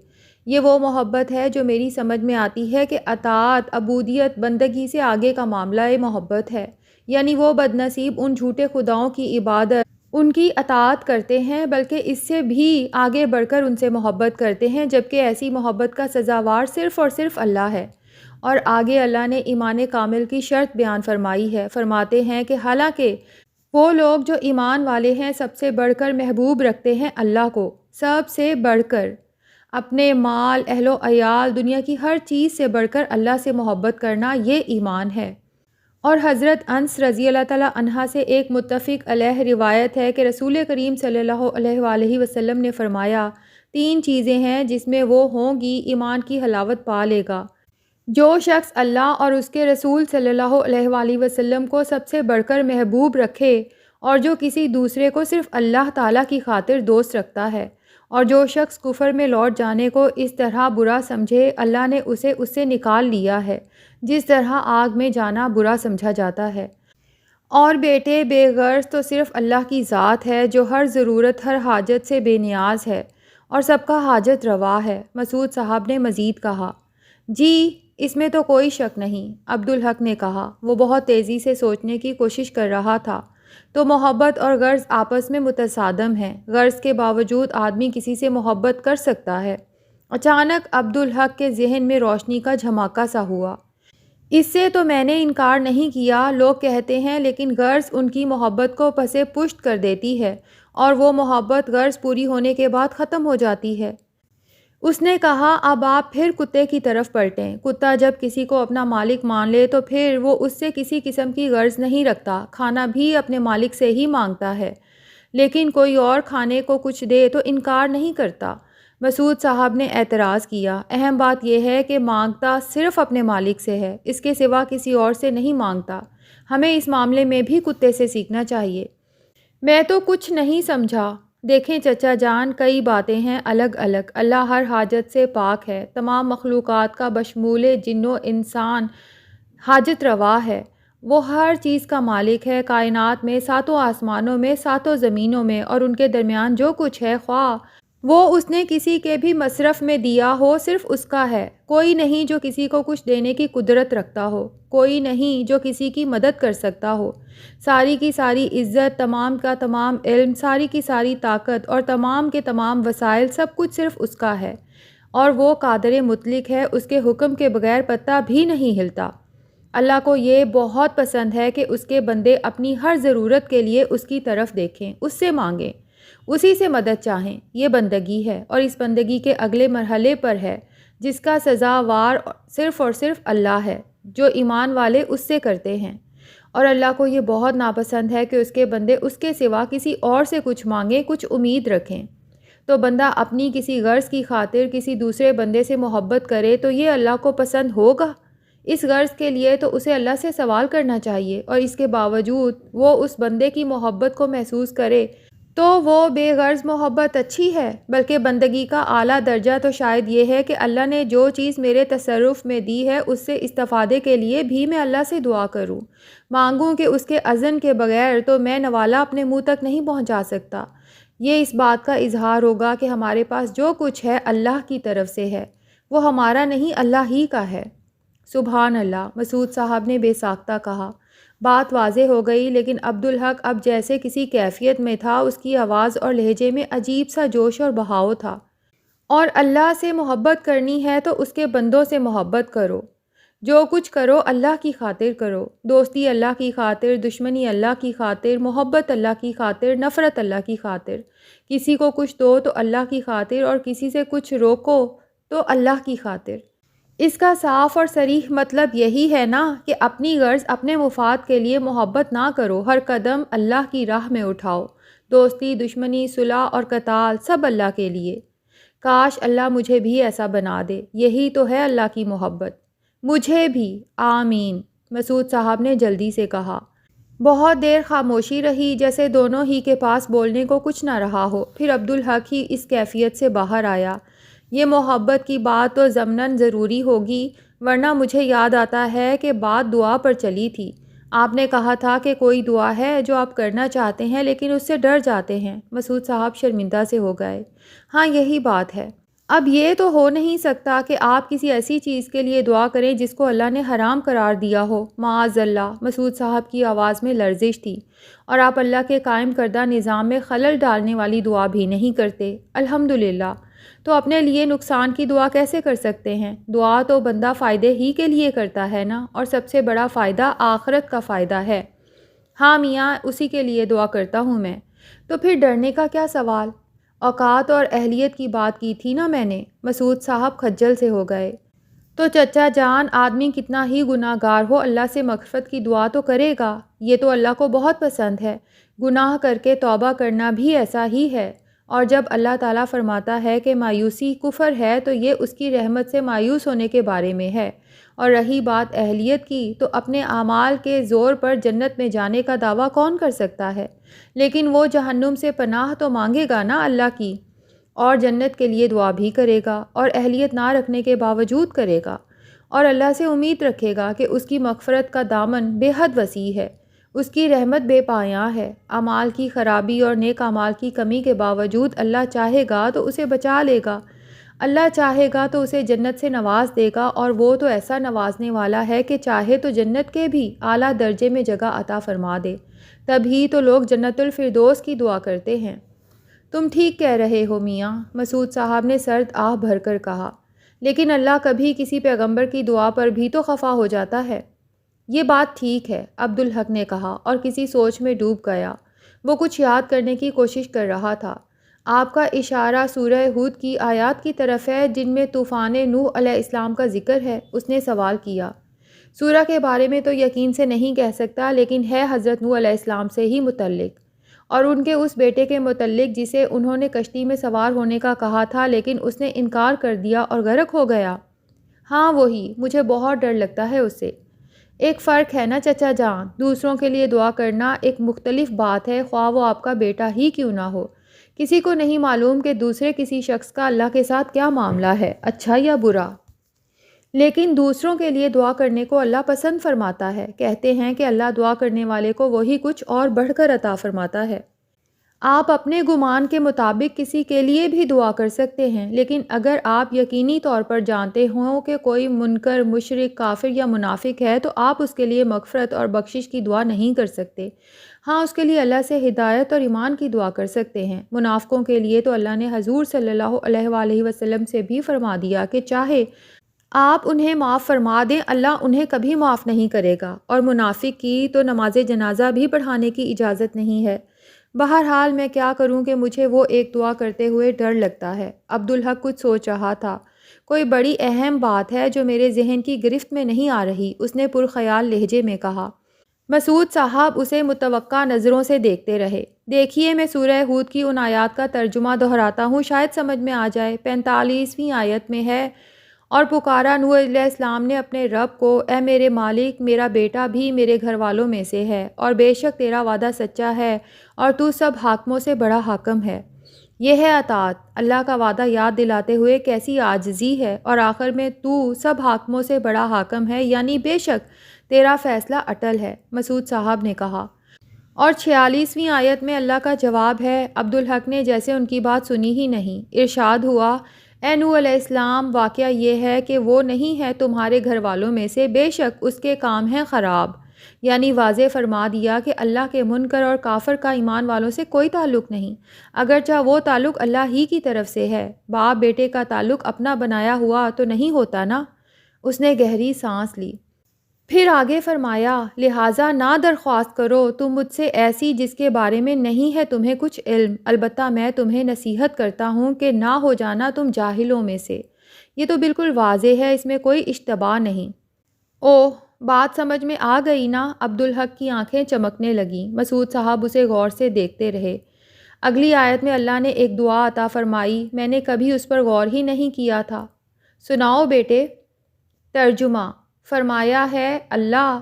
یہ وہ محبت ہے جو میری سمجھ میں آتی ہے کہ اطاعت، عبودیت، بندگی سے آگے کا معاملہ محبت ہے، یعنی وہ بد نصیب ان جھوٹے خداؤں کی عبادت، ان کی اطاعت کرتے ہیں، بلکہ اس سے بھی آگے بڑھ کر ان سے محبت کرتے ہیں، جبکہ ایسی محبت کا سزاوار صرف اور صرف اللہ ہے۔ اور آگے اللہ نے ایمان کامل کی شرط بیان فرمائی ہے، فرماتے ہیں کہ حالانکہ وہ لوگ جو ایمان والے ہیں سب سے بڑھ کر محبوب رکھتے ہیں اللہ کو، سب سے بڑھ کر اپنے مال، اہل و عیال، دنیا کی ہر چیز سے بڑھ کر اللہ سے محبت کرنا، یہ ایمان ہے۔ اور حضرت انس رضی اللہ تعالیٰ عنہ سے ایک متفق علیہ روایت ہے کہ رسول کریم صلی اللہ علیہ وآلہ وسلم نے فرمایا، 3 چیزیں ہیں جس میں وہ ہوں گی ایمان کی حلاوت پا لے گا۔ جو شخص اللہ اور اس کے رسول صلی اللہ علیہ وآلہ وسلم کو سب سے بڑھ کر محبوب رکھے، اور جو کسی دوسرے کو صرف اللہ تعالیٰ کی خاطر دوست رکھتا ہے، اور جو شخص کفر میں لوٹ جانے کو اس طرح برا سمجھے، اللہ نے اسے اس سے نکال لیا ہے جس طرح آگ میں جانا برا سمجھا جاتا ہے۔ اور بیٹے، بے غرض تو صرف اللہ کی ذات ہے جو ہر ضرورت، ہر حاجت سے بے نیاز ہے اور سب کا حاجت روا ہے۔ مسعود صاحب نے مزید کہا، جی اس میں تو کوئی شک نہیں۔ عبدالحق نے کہا، وہ بہت تیزی سے سوچنے کی کوشش کر رہا تھا۔ تو محبت اور غرض آپس میں متصادم ہیں۔ غرض کے باوجود آدمی کسی سے محبت کر سکتا ہے۔ اچانک عبدالحق کے ذہن میں روشنی کا جھماکا سا ہوا۔ اس سے تو میں نے انکار نہیں کیا، لوگ کہتے ہیں، لیکن غرض ان کی محبت کو پس پشت کر دیتی ہے، اور وہ محبت غرض پوری ہونے کے بعد ختم ہو جاتی ہے۔ اس نے کہا، اب آپ پھر کتے کی طرف پلٹیں۔ کتا جب کسی کو اپنا مالک مان لے تو پھر وہ اس سے کسی قسم کی غرض نہیں رکھتا، کھانا بھی اپنے مالک سے ہی مانگتا ہے، لیکن کوئی اور کھانے کو کچھ دے تو انکار نہیں کرتا۔ مسعود صاحب نے اعتراض کیا، اہم بات یہ ہے کہ مانگتا صرف اپنے مالک سے ہے، اس کے سوا کسی اور سے نہیں مانگتا۔ ہمیں اس معاملے میں بھی کتے سے سیکھنا چاہیے۔ میں تو کچھ نہیں سمجھا۔ دیکھیں چچا جان، کئی باتیں ہیں الگ الگ۔ اللہ ہر حاجت سے پاک ہے، تمام مخلوقات کا بشمول جن و انسان حاجت روا ہے۔ وہ ہر چیز کا مالک ہے، کائنات میں، 7 آسمانوں میں، 7 زمینوں میں، اور ان کے درمیان جو کچھ ہے، خواہ وہ اس نے کسی کے بھی مصرف میں دیا ہو، صرف اس کا ہے۔ کوئی نہیں جو کسی کو کچھ دینے کی قدرت رکھتا ہو، کوئی نہیں جو کسی کی مدد کر سکتا ہو۔ ساری کی ساری عزت، تمام کا تمام علم، ساری کی ساری طاقت اور تمام کے تمام وسائل، سب کچھ صرف اس کا ہے، اور وہ قادر مطلق ہے، اس کے حکم کے بغیر پتہ بھی نہیں ہلتا۔ اللہ کو یہ بہت پسند ہے کہ اس کے بندے اپنی ہر ضرورت کے لیے اس کی طرف دیکھیں، اس سے مانگیں، اسی سے مدد چاہیں۔ یہ بندگی ہے، اور اس بندگی کے اگلے مرحلے پر ہے جس کا سزاوار صرف اور صرف اللہ ہے، جو ایمان والے اس سے کرتے ہیں۔ اور اللہ کو یہ بہت ناپسند ہے کہ اس کے بندے اس کے سوا کسی اور سے کچھ مانگیں، کچھ امید رکھیں۔ تو بندہ اپنی کسی غرض کی خاطر کسی دوسرے بندے سے محبت کرے تو یہ اللہ کو پسند ہوگا؟ اس غرض کے لیے تو اسے اللہ سے سوال کرنا چاہیے، اور اس کے باوجود وہ اس بندے کی محبت کو محسوس کرے تو وہ بے غرض محبت اچھی ہے؟ بلکہ بندگی کا اعلیٰ درجہ تو شاید یہ ہے کہ اللہ نے جو چیز میرے تصرف میں دی ہے اس سے استفادے کے لیے بھی میں اللہ سے دعا کروں، مانگوں کہ اس کے اذن کے بغیر تو میں نوالا اپنے منہ تک نہیں پہنچا سکتا۔ یہ اس بات کا اظہار ہوگا کہ ہمارے پاس جو کچھ ہے اللہ کی طرف سے ہے، وہ ہمارا نہیں، اللہ ہی کا ہے۔ سبحان اللہ، مسعود صاحب نے بے ساختہ کہا۔ بات واضح ہو گئی، لیکن عبدالحق اب جیسے کسی کیفیت میں تھا، اس کی آواز اور لہجے میں عجیب سا جوش اور بہاؤ تھا۔ اور اللہ سے محبت کرنی ہے تو اس کے بندوں سے محبت کرو، جو کچھ کرو اللہ کی خاطر کرو، دوستی اللہ کی خاطر، دشمنی اللہ کی خاطر، محبت اللہ کی خاطر، نفرت اللہ کی خاطر۔ کسی کو کچھ دو تو اللہ کی خاطر، اور کسی سے کچھ روکو تو اللہ کی خاطر۔ اس کا صاف اور صریح مطلب یہی ہے نا کہ اپنی غرض، اپنے مفاد کے لیے محبت نہ کرو، ہر قدم اللہ کی راہ میں اٹھاؤ۔ دوستی، دشمنی، صلح اور قتال سب اللہ کے لیے۔ کاش اللہ مجھے بھی ایسا بنا دے، یہی تو ہے اللہ کی محبت۔ مجھے بھی، آمین، مسعود صاحب نے جلدی سے کہا۔ بہت دیر خاموشی رہی، جیسے دونوں ہی کے پاس بولنے کو کچھ نہ رہا ہو۔ پھر عبدالحق ہی اس کیفیت سے باہر آیا، یہ محبت کی بات تو ضمناً ضروری ہوگی، ورنہ مجھے یاد آتا ہے کہ بات دعا پر چلی تھی۔ آپ نے کہا تھا کہ کوئی دعا ہے جو آپ کرنا چاہتے ہیں لیکن اس سے ڈر جاتے ہیں۔ مسعود صاحب شرمندہ سے ہو گئے۔ ہاں یہی بات ہے، اب یہ تو ہو نہیں سکتا کہ آپ کسی ایسی چیز کے لیے دعا کریں جس کو اللہ نے حرام قرار دیا ہو۔ معاذ اللہ۔ مسعود صاحب کی آواز میں لرزش تھی۔ اور آپ اللہ کے قائم کردہ نظام میں خلل ڈالنے والی دعا بھی نہیں کرتے۔ الحمدللہ۔ تو اپنے لیے نقصان کی دعا کیسے کر سکتے ہیں؟ دعا تو بندہ فائدے ہی کے لیے کرتا ہے نا، اور سب سے بڑا فائدہ آخرت کا فائدہ ہے۔ ہاں میاں، اسی کے لیے دعا کرتا ہوں میں۔ تو پھر ڈرنے کا کیا سوال؟ اوقات اور اہلیت کی بات کی تھی نا میں نے۔ مسعود صاحب خجل سے ہو گئے۔ تو چچا جان، آدمی کتنا ہی گناہ گار ہو اللہ سے مغفرت کی دعا تو کرے گا۔ یہ تو اللہ کو بہت پسند ہے۔ گناہ کر کے توبہ کرنا بھی ایسا ہی ہے۔ اور جب اللہ تعالیٰ فرماتا ہے کہ مایوسی کفر ہے تو یہ اس کی رحمت سے مایوس ہونے کے بارے میں ہے۔ اور رہی بات اہلیت کی، تو اپنے اعمال کے زور پر جنت میں جانے کا دعویٰ کون کر سکتا ہے؟ لیکن وہ جہنم سے پناہ تو مانگے گا نا اللہ کی، اور جنت کے لیے دعا بھی کرے گا، اور اہلیت نہ رکھنے کے باوجود کرے گا، اور اللہ سے امید رکھے گا کہ اس کی مغفرت کا دامن بے حد وسیع ہے، اس کی رحمت بے پایاں ہے۔ اعمال کی خرابی اور نیک اعمال کی کمی کے باوجود اللہ چاہے گا تو اسے بچا لے گا، اللہ چاہے گا تو اسے جنت سے نواز دے گا، اور وہ تو ایسا نوازنے والا ہے کہ چاہے تو جنت کے بھی اعلیٰ درجے میں جگہ عطا فرما دے۔ تبھی تو لوگ جنت الفردوس کی دعا کرتے ہیں۔ تم ٹھیک کہہ رہے ہو میاں، مسعود صاحب نے سرد آہ بھر کر کہا، لیکن اللہ کبھی کسی پیغمبر کی دعا پر بھی تو خفا ہو جاتا ہے۔ یہ بات ٹھیک ہے، عبدالحق نے کہا، اور کسی سوچ میں ڈوب گیا۔ وہ کچھ یاد کرنے کی کوشش کر رہا تھا۔ آپ کا اشارہ سورہ ہود کی آیات کی طرف ہے جن میں طوفان نوح علیہ السلام کا ذکر ہے، اس نے سوال کیا۔ سورہ کے بارے میں تو یقین سے نہیں کہہ سکتا، لیکن ہے حضرت نوح علیہ السلام سے ہی متعلق، اور ان کے اس بیٹے کے متعلق جسے انہوں نے کشتی میں سوار ہونے کا کہا تھا لیکن اس نے انکار کر دیا اور غرق ہو گیا۔ ہاں وہی، مجھے بہت ڈر لگتا ہے اس سے۔ ایک فرق ہے نا چچا جان، دوسروں کے لیے دعا کرنا ایک مختلف بات ہے، خواہ وہ آپ کا بیٹا ہی کیوں نہ ہو۔ کسی کو نہیں معلوم کہ دوسرے کسی شخص کا اللہ کے ساتھ کیا معاملہ ہے، اچھا یا برا، لیکن دوسروں کے لیے دعا کرنے کو اللہ پسند فرماتا ہے۔ کہتے ہیں کہ اللہ دعا کرنے والے کو وہی کچھ اور بڑھ کر عطا فرماتا ہے۔ آپ اپنے گمان کے مطابق کسی کے لیے بھی دعا کر سکتے ہیں، لیکن اگر آپ یقینی طور پر جانتے ہوں کہ کوئی منکر، مشرک، کافر یا منافق ہے تو آپ اس کے لیے مغفرت اور بخشش کی دعا نہیں کر سکتے۔ ہاں، اس کے لیے اللہ سے ہدایت اور ایمان کی دعا کر سکتے ہیں۔ منافقوں کے لیے تو اللہ نے حضور صلی اللہ علیہ وآلہ وسلم سے بھی فرما دیا کہ چاہے آپ انہیں معاف فرما دیں، اللہ انہیں کبھی معاف نہیں کرے گا، اور منافق کی تو نماز جنازہ بھی پڑھانے کی اجازت نہیں ہے۔ بہرحال میں کیا کروں کہ مجھے وہ ایک دعا کرتے ہوئے ڈر لگتا ہے۔ عبدالحق کچھ سوچ رہا تھا۔ کوئی بڑی اہم بات ہے جو میرے ذہن کی گرفت میں نہیں آ رہی، اس نے پرخیال لہجے میں کہا۔ مسعود صاحب اسے متوقع نظروں سے دیکھتے رہے۔ دیکھیے، میں سورہ ہود کی ان آیات کا ترجمہ دہراتا ہوں، شاید سمجھ میں آ جائے۔ 45ویں آیت میں ہے، اور پکارا نوح علیہ السلام نے اپنے رب کو، اے میرے مالک، میرا بیٹا بھی میرے گھر والوں میں سے ہے، اور بے شک تیرا وعدہ سچا ہے، اور تو سب حاکموں سے بڑا حاکم ہے۔ یہ ہے اطاعت، اللہ کا وعدہ یاد دلاتے ہوئے کیسی عاجزی ہے، اور آخر میں تو سب حاکموں سے بڑا حاکم ہے، یعنی بے شک تیرا فیصلہ اٹل ہے، مسعود صاحب نے کہا۔ اور 46ویں آیت میں اللہ کا جواب ہے۔ عبدالحق نے جیسے ان کی بات سنی ہی نہیں۔ ارشاد ہوا، اے نوح علیہ السلام، واقعہ یہ ہے کہ وہ نہیں ہے تمہارے گھر والوں میں سے، بے شک اس کے کام ہیں خراب۔ یعنی واضح فرما دیا کہ اللہ کے منکر اور کافر کا ایمان والوں سے کوئی تعلق نہیں، اگرچہ وہ تعلق اللہ ہی کی طرف سے ہے۔ باپ بیٹے کا تعلق اپنا بنایا ہوا تو نہیں ہوتا نا۔ اس نے گہری سانس لی، پھر آگے فرمایا، لہٰذا نہ درخواست کرو تم مجھ سے ایسی جس کے بارے میں نہیں ہے تمہیں کچھ علم، البتہ میں تمہیں نصیحت کرتا ہوں کہ نہ ہو جانا تم جاہلوں میں سے۔ یہ تو بالکل واضح ہے، اس میں کوئی اشتباہ نہیں۔ اوہ، بات سمجھ میں آ گئی نا؟ عبدالحق کی آنکھیں چمکنے لگیں۔ مسعود صاحب اسے غور سے دیکھتے رہے۔ اگلی آیت میں اللہ نے ایک دعا عطا فرمائی، میں نے کبھی اس پر غور ہی نہیں کیا تھا۔ سناؤ بیٹے۔ ترجمہ فرمایا ہے اللہ،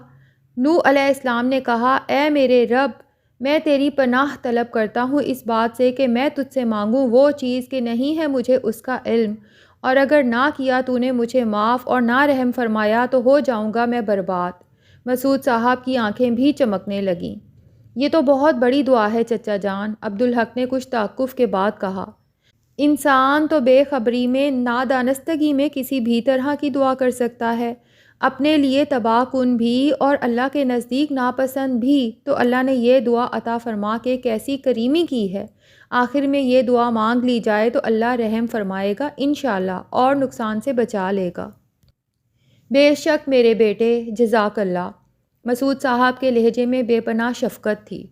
نوح علیہ السلام نے کہا، اے میرے رب، میں تیری پناہ طلب کرتا ہوں اس بات سے کہ میں تجھ سے مانگوں وہ چیز کہ نہیں ہے مجھے اس کا علم، اور اگر نہ کیا تو نے مجھے معاف اور نہ رحم فرمایا تو ہو جاؤں گا میں برباد۔ مسعود صاحب کی آنکھیں بھی چمکنے لگیں۔ یہ تو بہت بڑی دعا ہے چچا جان، عبدالحق نے کچھ تعجب کے بعد کہا۔ انسان تو بے خبری میں، نادانستگی میں کسی بھی طرح کی دعا کر سکتا ہے، اپنے لیے تباہ کن بھی اور اللہ کے نزدیک ناپسند بھی، تو اللہ نے یہ دعا عطا فرما کے کیسی کریمی کی ہے۔ آخر میں یہ دعا مانگ لی جائے تو اللہ رحم فرمائے گا انشاءاللہ اور نقصان سے بچا لے گا۔ بے شک میرے بیٹے، جزاک اللہ۔ مسعود صاحب کے لہجے میں بے پناہ شفقت تھی۔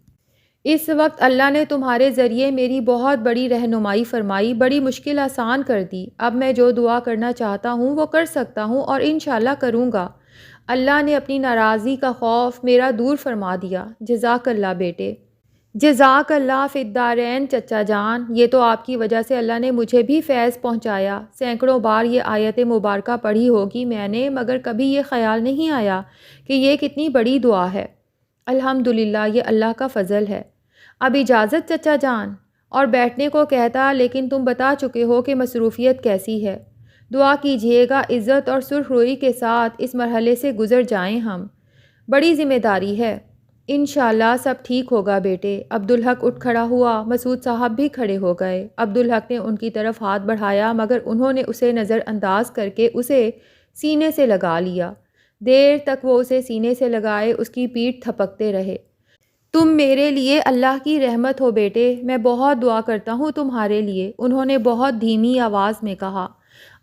اس وقت اللہ نے تمہارے ذریعے میری بہت بڑی رہنمائی فرمائی، بڑی مشکل آسان کر دی۔ اب میں جو دعا کرنا چاہتا ہوں وہ کر سکتا ہوں اور انشاءاللہ کروں گا۔ اللہ نے اپنی ناراضی کا خوف میرا دور فرما دیا۔ جزاک اللہ بیٹے۔ جزاک اللہ فی الدارین چچا جان، یہ تو آپ کی وجہ سے اللہ نے مجھے بھی فیض پہنچایا۔ سینکڑوں بار یہ آیت مبارکہ پڑھی ہوگی میں نے، مگر کبھی یہ خیال نہیں آیا کہ یہ کتنی بڑی دعا ہے۔ الحمدللہ، یہ اللہ کا فضل ہے۔ اب اجازت چچا جان، اور بیٹھنے کو کہتا، لیکن تم بتا چکے ہو کہ مصروفیت کیسی ہے۔ دعا کیجیے گا عزت اور سرخ روئی کے ساتھ اس مرحلے سے گزر جائیں ہم۔ بڑی ذمہ داری ہے۔ انشاءاللہ سب ٹھیک ہوگا بیٹے۔ عبدالحق اٹھ کھڑا ہوا، مسعود صاحب بھی کھڑے ہو گئے۔ عبدالحق نے ان کی طرف ہاتھ بڑھایا، مگر انہوں نے اسے نظر انداز کر کے اسے سینے سے لگا لیا۔ دیر تک وہ اسے سینے سے لگائے اس کی پیٹھ تھپکتے رہے۔ تم میرے لیے اللہ کی رحمت ہو بیٹے، میں بہت دعا کرتا ہوں تمہارے لیے، انہوں نے بہت دھیمی آواز میں کہا۔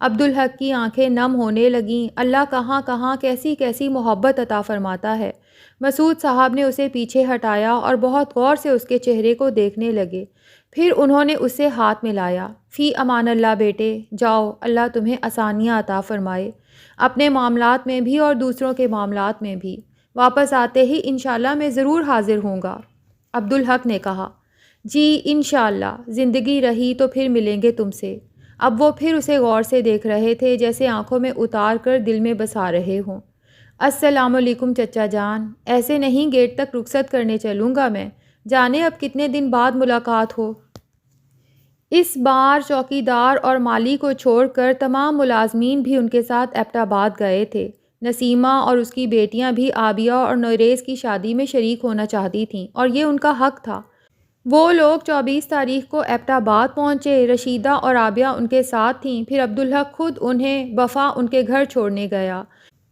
عبدالحق کی آنکھیں نم ہونے لگیں۔ اللہ کہاں کہاں کیسی کیسی محبت عطا فرماتا ہے۔ مسعود صاحب نے اسے پیچھے ہٹایا اور بہت غور سے اس کے چہرے کو دیکھنے لگے۔ پھر انہوں نے اسے ہاتھ ملایا۔ فی امان اللہ بیٹے، جاؤ، اللہ تمہیں آسانیاں عطا فرمائے، اپنے معاملات میں بھی اور دوسروں کے معاملات میں بھی۔ واپس آتے ہی انشاءاللہ میں ضرور حاضر ہوں گا۔ عبدالحق نے کہا، جی انشاءاللہ، زندگی رہی تو پھر ملیں گے تم سے۔ اب وہ پھر اسے غور سے دیکھ رہے تھے، جیسے آنکھوں میں اتار کر دل میں بسا رہے ہوں۔ السلام علیکم چچا جان، ایسے نہیں گیٹ تک رخصت کرنے چلوں گا میں، جانے اب کتنے دن بعد ملاقات ہو۔ اس بار چوکیدار اور مالی کو چھوڑ کر تمام ملازمین بھی ان کے ساتھ ایبٹ آباد گئے تھے۔ نسیمہ اور اس کی بیٹیاں بھی عابیہ اور نوریز کی شادی میں شریک ہونا چاہتی تھیں، اور یہ ان کا حق تھا۔ وہ لوگ 24 تاریخ کو ایبٹ آباد پہنچے۔ رشیدہ اور عابیہ ان کے ساتھ تھیں۔ پھر عبدالحق خود انہیں وفا ان کے گھر چھوڑنے گیا۔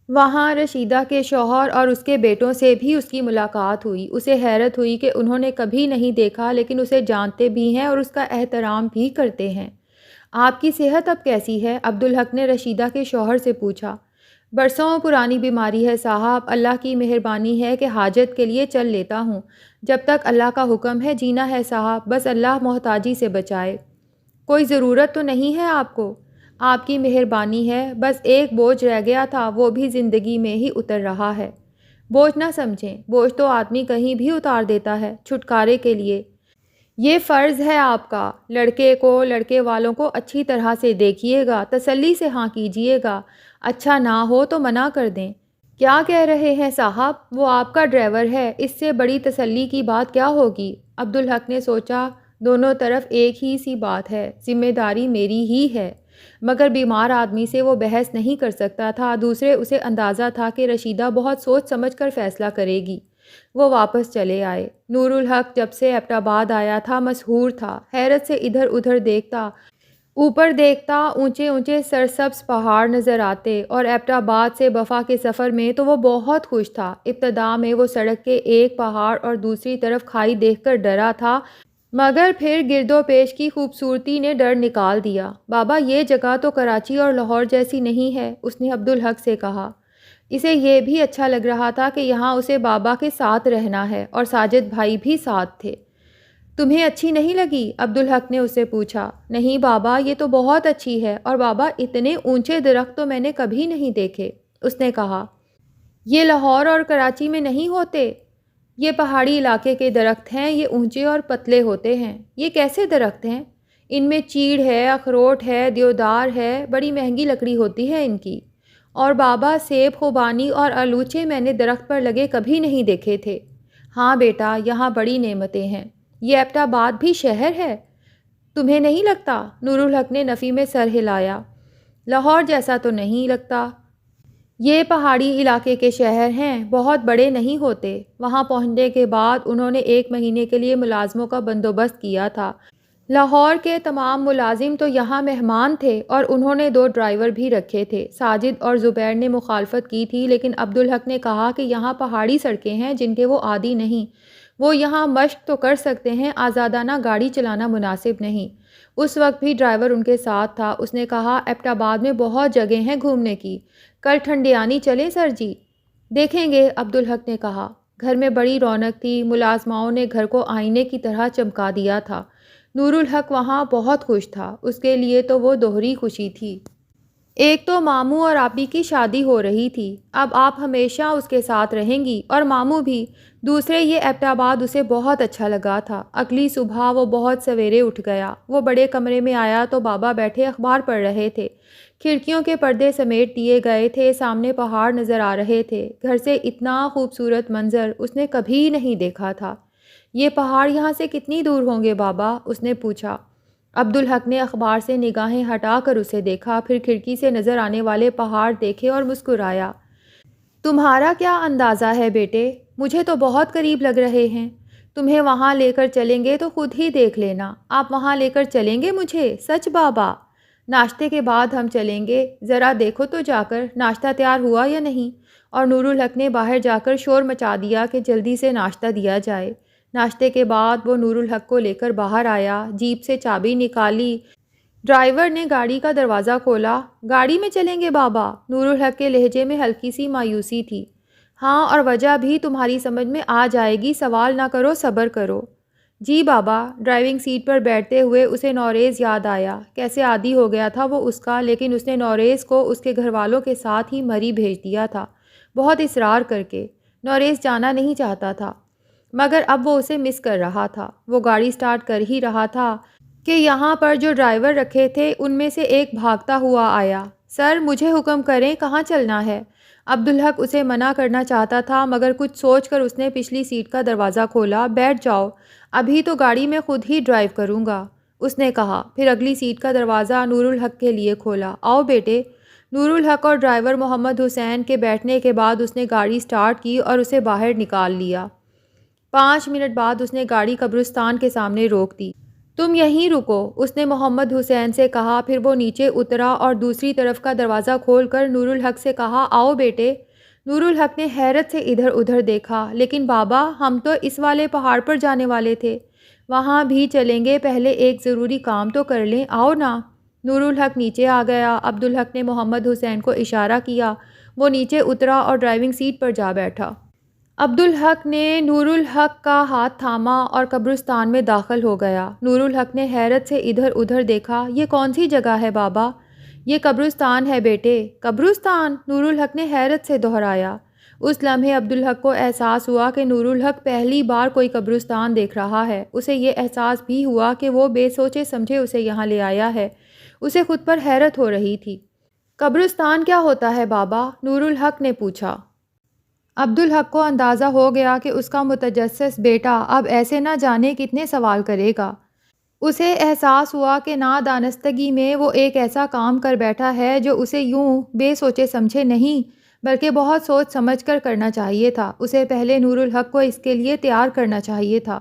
وہاں رشیدہ کے شوہر اور اس کے بیٹوں سے بھی اس کی ملاقات ہوئی۔ اسے حیرت ہوئی کہ انہوں نے کبھی نہیں دیکھا، لیکن اسے جانتے بھی ہیں اور اس کا احترام بھی کرتے ہیں۔ آپ کی صحت اب کیسی ہے؟ عبدالحق نے رشیدہ کے شوہر سے پوچھا۔ برسوں پرانی بیماری ہے صاحب، اللہ کی مہربانی ہے کہ حاجت کے لیے چل لیتا ہوں۔ جب تک اللہ کا حکم ہے جینا ہے صاحب، بس اللہ محتاجی سے بچائے۔ کوئی ضرورت تو نہیں ہے آپ کو؟ آپ کی مہربانی ہے، بس ایک بوجھ رہ گیا تھا، وہ بھی زندگی میں ہی اتر رہا ہے۔ بوجھ نہ سمجھیں، بوجھ تو آدمی کہیں بھی اتار دیتا ہے چھٹکارے کے لیے۔ یہ فرض ہے آپ کا۔ لڑکے کو، لڑکے والوں کو اچھی طرح سے دیکھیے گا، تسلی سے ہاں کیجیے گا، اچھا نہ ہو تو منع کر دیں۔ کیا کہہ رہے ہیں صاحب؟ وہ آپ کا ڈرائیور ہے، اس سے بڑی تسلی کی بات کیا ہوگی؟ عبدالحق نے سوچا، دونوں طرف ایک ہی سی بات ہے، ذمہ داری میری ہی ہے، مگر بیمار آدمی سے وہ بحث نہیں کر سکتا تھا۔ دوسرے اسے اندازہ تھا کہ رشیدہ بہت سوچ سمجھ کر فیصلہ کرے گی۔ وہ واپس چلے آئے۔ نور الحق جب سے ایبٹ آباد آیا تھا مسحور تھا، حیرت سے ادھر ادھر دیکھتا، اوپر دیکھتا، اونچے اونچے سرسبز پہاڑ نظر آتے، اور ایبٹ آباد سے بفا کے سفر میں تو وہ بہت خوش تھا۔ ابتدا میں وہ سڑک کے ایک پہاڑ اور دوسری طرف کھائی دیکھ کر ڈرا تھا، مگر پھر گرد و پیش کی خوبصورتی نے ڈر نکال دیا۔ بابا، یہ جگہ تو کراچی اور لاہور جیسی نہیں ہے، اس نے عبدالحق سے کہا۔ اسے یہ بھی اچھا لگ رہا تھا کہ یہاں اسے بابا کے ساتھ رہنا ہے، اور ساجد بھائی بھی ساتھ تھے۔ تمہیں اچھی نہیں لگی؟ عبدالحق نے اسے پوچھا۔ نہیں بابا، یہ تو بہت اچھی ہے، اور بابا اتنے اونچے درخت تو میں نے کبھی نہیں دیکھے، اس نے کہا۔ یہ لاہور اور کراچی میں نہیں ہوتے، یہ پہاڑی علاقے کے درخت ہیں، یہ اونچے اور پتلے ہوتے ہیں۔ یہ کیسے درخت ہیں؟ ان میں چیڑ ہے، اخروٹ ہے، دیودار ہے، بڑی مہنگی لکڑی ہوتی ہے ان کی۔ اور بابا، سیب، خوبانی اور آلوچے میں نے درخت پر لگے کبھی نہیں دیکھے تھے۔ ہاں بیٹا، یہاں بڑی نعمتیں ہیں۔ یہ ایبٹ آباد بھی شہر ہے، تمہیں نہیں لگتا؟ نور الحق نے نفی میں سر ہلایا۔ لاہور جیسا تو نہیں لگتا۔ یہ پہاڑی علاقے کے شہر ہیں، بہت بڑے نہیں ہوتے۔ وہاں پہنچنے کے بعد انہوں نے 1 مہینے کے لیے ملازموں کا بندوبست کیا تھا۔ لاہور کے تمام ملازم تو یہاں مہمان تھے اور انہوں نے 2 ڈرائیور بھی رکھے تھے۔ ساجد اور زبیر نے مخالفت کی تھی، لیکن عبدالحق نے کہا کہ یہاں پہاڑی سڑکیں ہیں جن کے وہ عادی نہیں، وہ یہاں مشق تو کر سکتے ہیں، آزادانہ گاڑی چلانا مناسب نہیں۔ اس وقت بھی ڈرائیور ان کے ساتھ تھا۔ اس نے کہا ایبٹ آباد میں بہت جگہ ہیں گھومنے کی، کل ٹھنڈیانی چلیں سر جی؟ دیکھیں گے، عبدالحق نے کہا۔ گھر میں بڑی رونق تھی، ملازماؤں نے گھر کو آئینے کی طرح چمکا دیا تھا۔ نور الحق وہاں بہت خوش تھا، اس کے لیے تو وہ دوہری خوشی تھی۔ ایک تو ماموں اور آپی کی شادی ہو رہی تھی، اب آپ ہمیشہ اس کے ساتھ رہیں گی اور ماموں بھی۔ دوسرے یہ ایبٹ آباد اسے بہت اچھا لگا تھا۔ اگلی صبح وہ بہت سویرے اٹھ گیا۔ وہ بڑے کمرے میں آیا تو بابا بیٹھے اخبار پڑھ رہے تھے۔ کھڑکیوں کے پردے سمیٹ دیے گئے تھے، سامنے پہاڑ نظر آ رہے تھے۔ گھر سے اتنا خوبصورت منظر اس نے کبھی نہیں دیکھا تھا۔ یہ پہاڑ یہاں سے کتنی دور ہوں گے بابا؟ اس نے پوچھا۔ عبدالحق نے اخبار سے نگاہیں ہٹا کر اسے دیکھا، پھر کھڑکی سے نظر آنے والے پہاڑ دیکھے اور مسکرایا۔ تمہارا کیا اندازہ ہے بیٹے؟ مجھے تو بہت قریب لگ رہے ہیں۔ تمہیں وہاں لے کر چلیں گے تو خود ہی دیکھ لینا۔ آپ وہاں لے کر چلیں گے مجھے؟ سچ بابا؟ ناشتے کے بعد ہم چلیں گے، ذرا دیکھو تو جا کر ناشتہ تیار ہوا یا نہیں۔ اور نور الحق نے باہر جا کر شور مچا دیا کہ جلدی سے ناشتہ دیا جائے۔ ناشتے کے بعد وہ نور الحق کو لے کر باہر آیا، جیپ سے چابی نکالی، ڈرائیور نے گاڑی کا دروازہ کھولا۔ گاڑی میں چلیں گے بابا؟ نور الحق کے لہجے میں ہلکی سی مایوسی تھی۔ ہاں، اور وجہ بھی تمہاری سمجھ میں آ جائے گی، سوال نہ کرو، صبر کرو۔ جی بابا۔ ڈرائیونگ سیٹ پر بیٹھتے ہوئے اسے نوریز یاد آیا۔ کیسے عادی ہو گیا تھا وہ اس کا، لیکن اس نے نوریز کو اس کے گھر والوں کے ساتھ ہی مری بھیج دیا تھا، بہت اصرار کر کے۔ نوریز جانا نہیں چاہتا تھا، مگر اب وہ اسے مس کر رہا تھا۔ وہ گاڑی سٹارٹ کر ہی رہا تھا کہ یہاں پر جو ڈرائیور رکھے تھے ان میں سے ایک بھاگتا ہوا آیا۔ سر، مجھے حکم کریں، کہاں چلنا ہے؟ عبدالحق اسے منع کرنا چاہتا تھا، مگر کچھ سوچ کر اس نے پچھلی سیٹ کا دروازہ کھولا۔ بیٹھ جاؤ، ابھی تو گاڑی میں خود ہی ڈرائیو کروں گا، اس نے کہا۔ پھر اگلی سیٹ کا دروازہ نور الحق کے لیے کھولا۔ آؤ بیٹے۔ نور الحق اور ڈرائیور محمد حسین کے بیٹھنے کے بعد اس نے گاڑی سٹارٹ کی اور اسے باہر نکال لیا۔ 5 منٹ بعد اس نے گاڑی قبرستان کے سامنے روک دی۔ تم یہیں رکو، اس نے محمد حسین سے کہا۔ پھر وہ نیچے اترا اور دوسری طرف کا دروازہ کھول کر نور الحق سے کہا، آؤ بیٹے۔ نور الحق نے حیرت سے ادھر ادھر دیکھا۔ لیکن بابا، ہم تو اس والے پہاڑ پر جانے والے تھے۔ وہاں بھی چلیں گے، پہلے ایک ضروری کام تو کر لیں، آؤ نا۔ نور الحق نیچے آ گیا۔ عبدالحق نے محمد حسین کو اشارہ کیا۔ وہ نیچے اترا اور ڈرائیونگ سیٹ پر جا بیٹھا۔ عبدالحق نے نور الحق کا ہاتھ تھاما اور قبرستان میں داخل ہو گیا۔ نور الحق نے حیرت سے ادھر ادھر دیکھا۔ یہ کون سی جگہ ہے بابا؟ یہ قبرستان ہے بیٹے۔ قبرستان؟ نور الحق نے حیرت سے دہرایا۔ اس لمحے عبدالحق کو احساس ہوا کہ نور الحق پہلی بار کوئی قبرستان دیکھ رہا ہے۔ اسے یہ احساس بھی ہوا کہ وہ بے سوچے سمجھے اسے یہاں لے آیا ہے۔ اسے خود پر حیرت ہو رہی تھی۔ قبرستان کیا ہوتا ہے بابا؟ نور الحق نے پوچھا۔ عبدالحق کو اندازہ ہو گیا کہ اس کا متجسس بیٹا اب ایسے نہ جانے کتنے سوال کرے گا۔ اسے احساس ہوا کہ نادانستگی میں وہ ایک ایسا کام کر بیٹھا ہے جو اسے یوں بے سوچے سمجھے نہیں بلکہ بہت سوچ سمجھ کر کرنا چاہیے تھا۔ اسے پہلے نور الحق کو اس کے لیے تیار کرنا چاہیے تھا۔